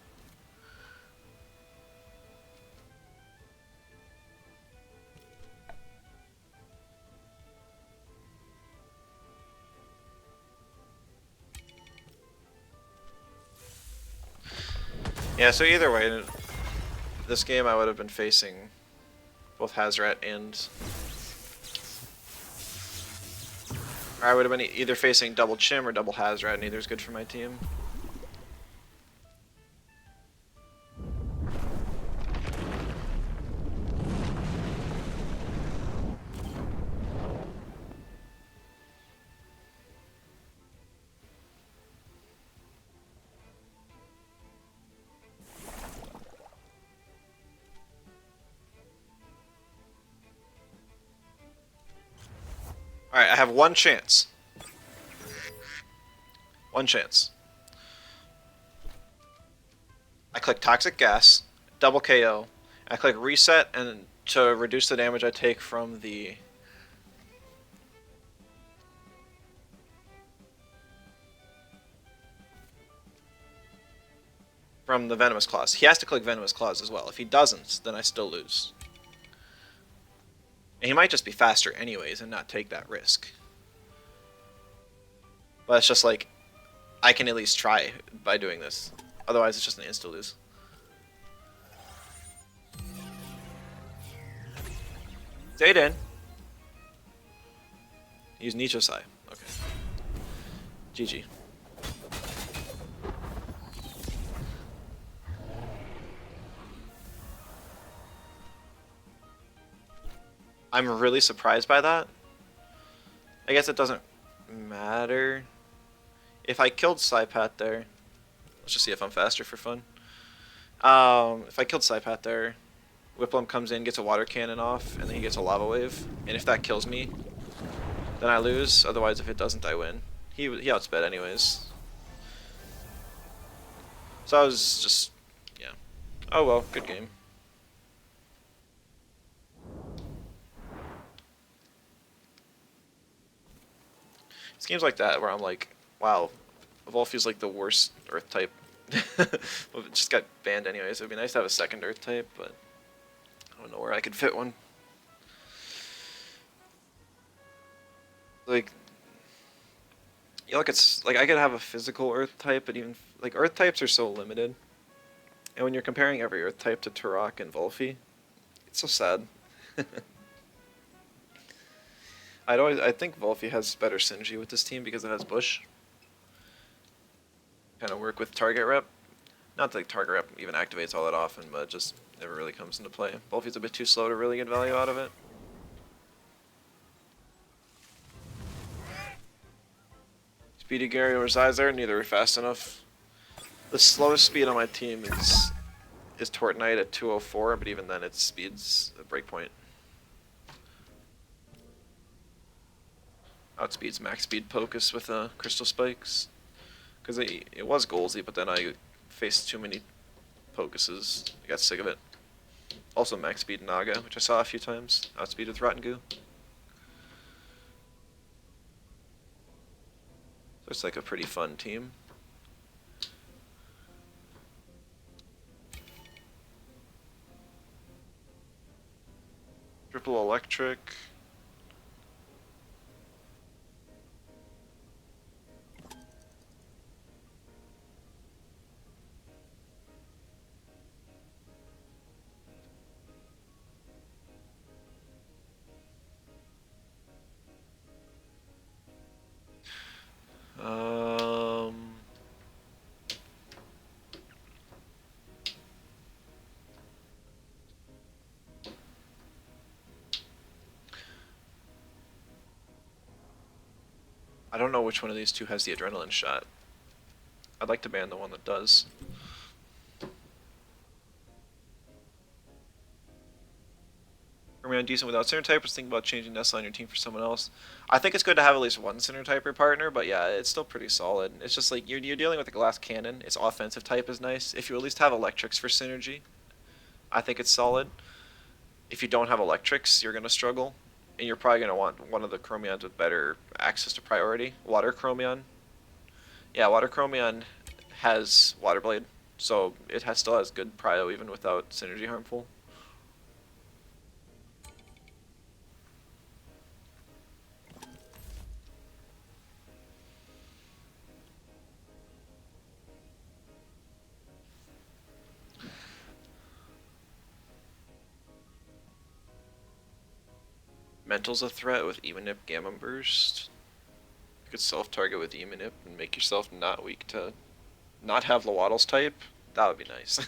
Yeah, so either way, this game I would have been facing both Hazoret and... Or I would have been either facing double Chim or double Hazoret, neither is good for my team. Alright, I have one chance. One chance. I click Toxic Gas, double KO. I click Reset and to reduce the damage I take from the... from the Venomous Claws. He has to click Venomous Claws as well. If he doesn't, then I still lose. And he might just be faster anyways and not take that risk. But it's just like, I can at least try by doing this. Otherwise, it's just an insta-lose. Stayed in. Use Nichosai. Okay. GG. I'm really surprised by that. I guess it doesn't matter. If I killed Psypat there, let's just see if I'm faster for fun. If I killed Psypat there, Whipplum comes in, gets a water cannon off, and then he gets a lava wave. And if that kills me, then I lose. Otherwise, if it doesn't, I win. He outsped anyways. So I was just, yeah. Oh well, good game. It's games like that where I'm like, wow, Evolve feels like the worst Earth type. Well, it just got banned anyways. It would be nice to have a second Earth type, but I don't know where I could fit one. Like, you look, it's like I could have a physical Earth type, but even like Earth types are so limited. And when you're comparing every Earth type to Turok and Volphy, it's so sad. I think Volphy has better synergy with this team because it has Bush. Kind of work with target rep. Not that target rep even activates all that often, but it just never really comes into play. Volphy's a bit too slow to really get value out of it. Speedy Gary or Zyzer, neither are fast enough. The slowest speed on my team is Tort Knight at 204, but even then its speed's a breakpoint. Outspeeds max speed Pocus with crystal spikes. Because it was Golzy, but then I faced too many Pocuses. I got sick of it. Also max speed Naga, which I saw a few times. Outspeed with Rotten Goo. So it's like a pretty fun team. Triple Electric. I don't know which one of these two has the adrenaline shot. I'd like to ban the one that does. Remain decent without center typers. Think about changing Nessa on your team for someone else. I think it's good to have at least one center typer partner, but yeah, it's still pretty solid. It's just like you're dealing with a glass cannon. Its offensive type is nice. If you at least have electrics for synergy, I think it's solid. If you don't have electrics, you're gonna struggle, and you're probably gonna want one of the Chromions with better access to priority. Water Chromion. Yeah, Water Chromion has Water Blade, so it still has good prio even without synergy harmful. Mental's a threat with Emanip Gamma Burst. You could self-target with Emanip and make yourself not weak to not have Lowaddle's type. That would be nice.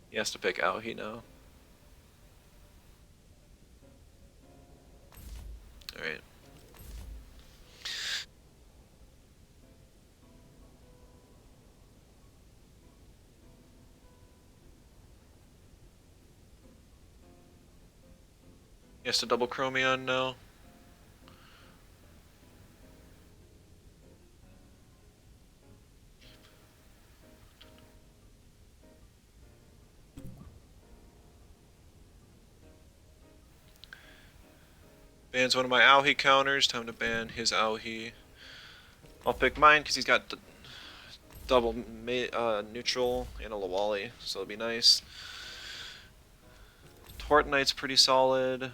He has to pick Aohi now. Alright. He has to double Chromion now. Bans one of my Aohi counters. Time to ban his Aohi. I'll pick mine because he's got double neutral and a Lawali, so it'll be nice. Tort Knight's pretty solid.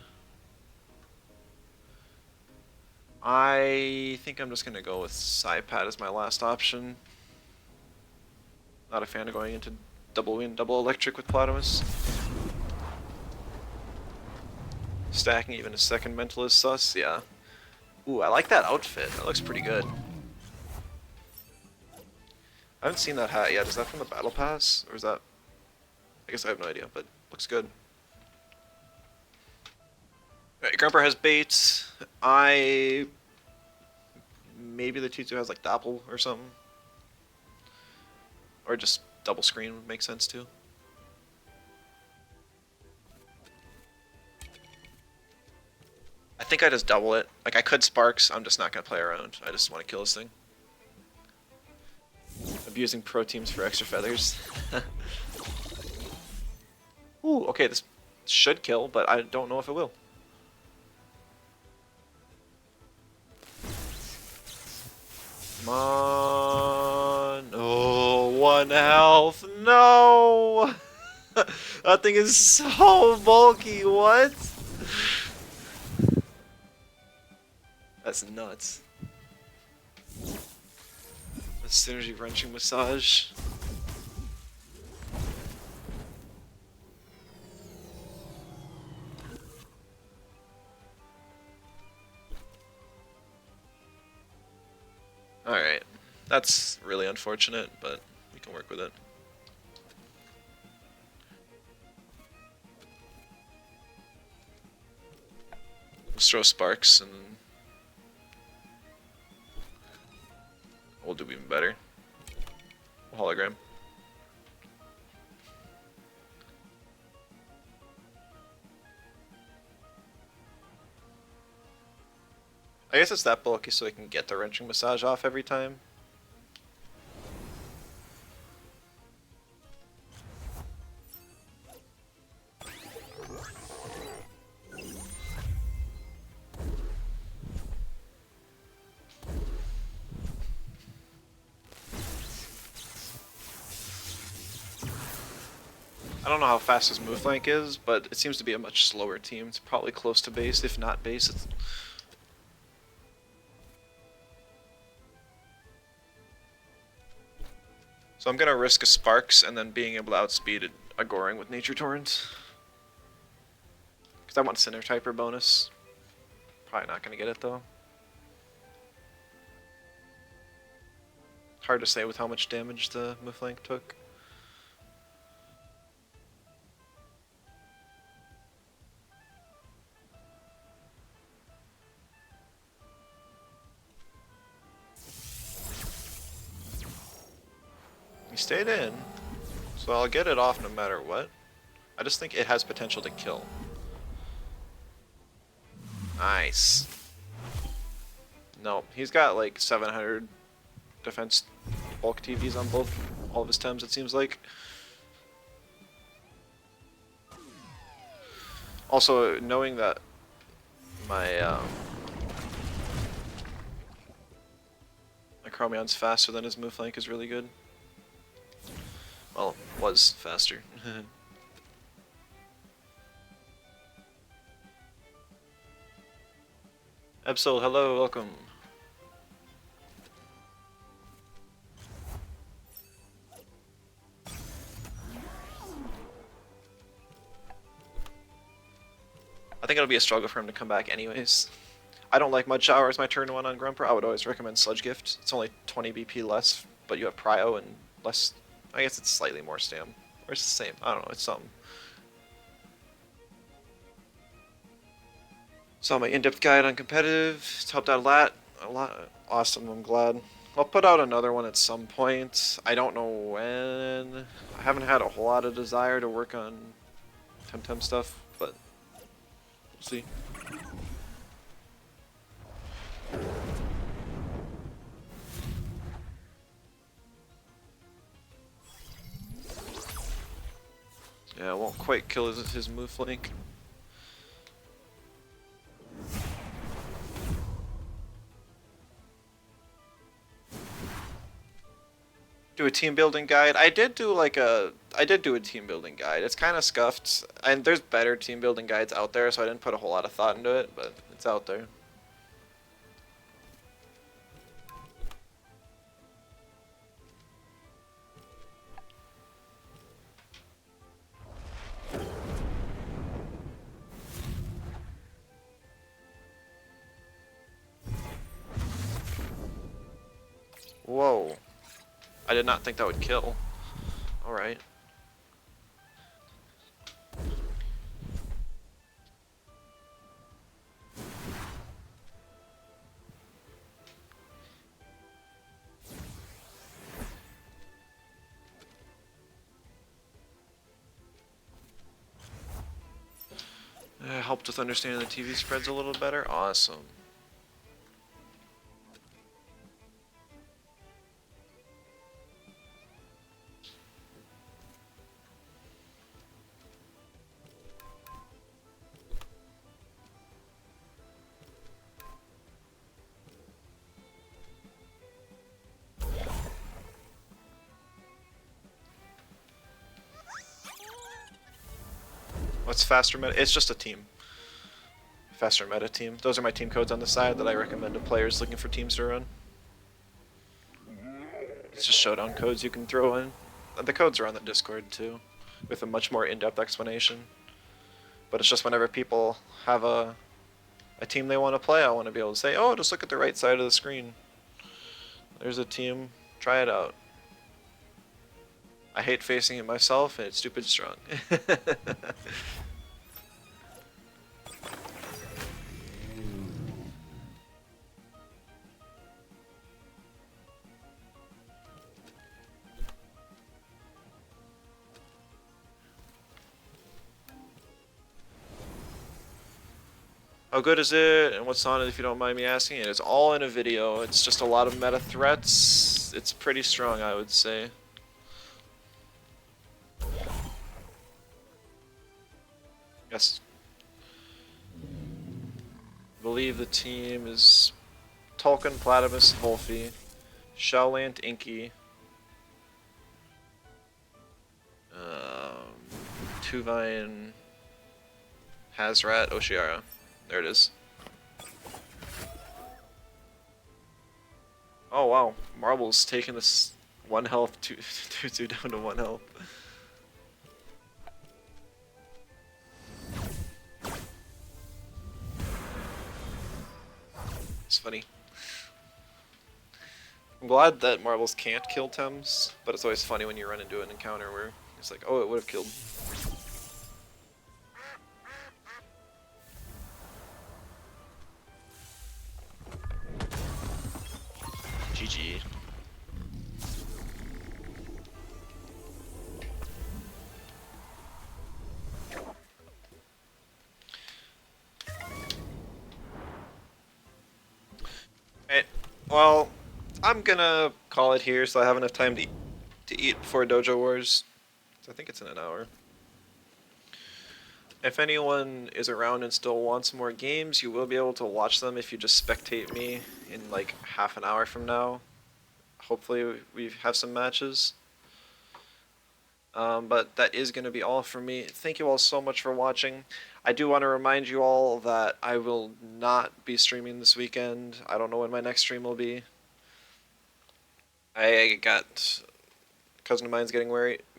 I think I'm just gonna go with Psypat as my last option. Not a fan of going into double wind, double electric with Platamus. Stacking even a second mental is sus, yeah. Ooh, I like that outfit. That looks pretty good. I haven't seen that hat yet. Is that from the battle pass? Or is that... I guess I have no idea, but looks good. Alright, Grumper has bait. Maybe the T2 has like Doppel or something. Or just double screen would make sense too. I think I just double it. Like, I could Sparks, I'm just not going to play around. I just want to kill this thing. Abusing pro teams for extra feathers. Ooh, okay, this should kill, but I don't know if it will. Come on. Oh, 1 health. No! That thing is so bulky. What? That's nuts. The synergy wrenching massage. Alright. That's really unfortunate, but we can work with it. Let's throw Sparks and we'll do even better. Hologram. I guess it's that bulky so I can get the wrenching massage off every time. I don't know how fast his move flank is, but it seems to be a much slower team. It's probably close to base, if not base. So I'm gonna risk a Sparks and then being able to outspeed a Goring with Nature Torrent. Because I want Cinder Typer bonus. Probably not gonna get it though. Hard to say with how much damage the move flank took. He stayed in, so I'll get it off no matter what. I just think it has potential to kill. Nice. Nope, he's got like 700 defense bulk TVs on all of his Tems, it seems like. Also, knowing that my Chromion's faster than his move flank is really good. Well, was faster. Absol, hello, welcome. I think it'll be a struggle for him to come back anyways. I don't like Mud Shower as my turn 1 on Grumper. I would always recommend Sludge Gift. It's only 20 BP less, but you have Prio and less. I guess it's slightly more stam. Or it's the same. I don't know, it's something. Saw my in-depth guide on competitive. It's helped out a lot. Awesome, I'm glad. I'll put out another one at some point. I don't know when. I haven't had a whole lot of desire to work on Temtem stuff, but we'll see. Yeah, it won't quite kill his move flank. Do a team building guide. I did do a team building guide. It's kind of scuffed, and there's better team building guides out there, so I didn't put a whole lot of thought into it, but it's out there. Whoa. I did not think that would kill. Alright. Helped with understanding the TV spreads a little better. Awesome. What's faster meta? It's just a team. Faster meta team. Those are my team codes on the side that I recommend to players looking for teams to run. It's just showdown codes you can throw in. The codes are on the Discord too, with a much more in-depth explanation. But it's just whenever people have a team they want to play, I want to be able to say, oh, just look at the right side of the screen. There's a team. Try it out. I hate facing it myself, and it's stupid strong. How good is it, and what's on it if you don't mind me asking? It is all in a video. It's just a lot of meta threats. It's pretty strong, I would say. Yes. I believe the team is Tolkien, Platypus, Volfi, Shelllant, Inky, Tuvine, Hazrat, Oshiara. There it is. Oh wow, Marble's taking this 1 health, 2 down to 1 health. It's funny. I'm glad that Marbles can't kill Tems, but it's always funny when you run into an encounter where it's like, oh, it would have killed. GG. Alright, well, I'm gonna call it here so I have enough time to eat before Dojo Wars. I think it's in an hour. If anyone is around and still wants more games, you will be able to watch them if you just spectate me in like half an hour from now. Hopefully we have some matches. But that is going to be all from me. Thank you all so much for watching. I do want to remind you all that I will not be streaming this weekend. I don't know when my next stream will be. I got a cousin of mine's getting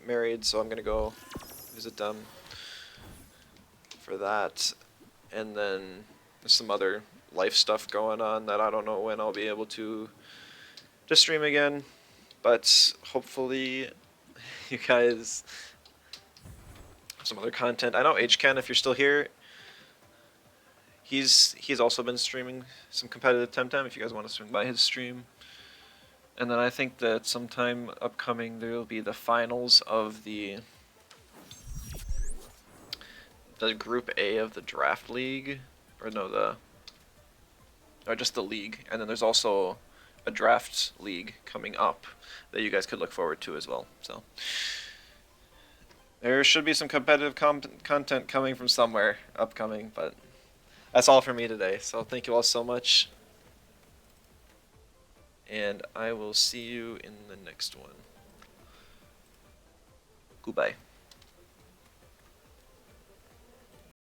married, so I'm going to go visit them for that. And then there's some other life stuff going on that I don't know when I'll be able to stream again. But hopefully you guys have some other content. I know HCan, if you're still here, he's also been streaming some competitive Temtem if you guys want to swing by his stream. And then I think that sometime upcoming there will be the finals of the Group A of the Draft League, or no, just the league. And then there's also a draft league coming up that you guys could look forward to as well. So there should be some competitive content coming from somewhere upcoming, but that's all for me today. So thank you all so much, and I will see you in the next one. Goodbye.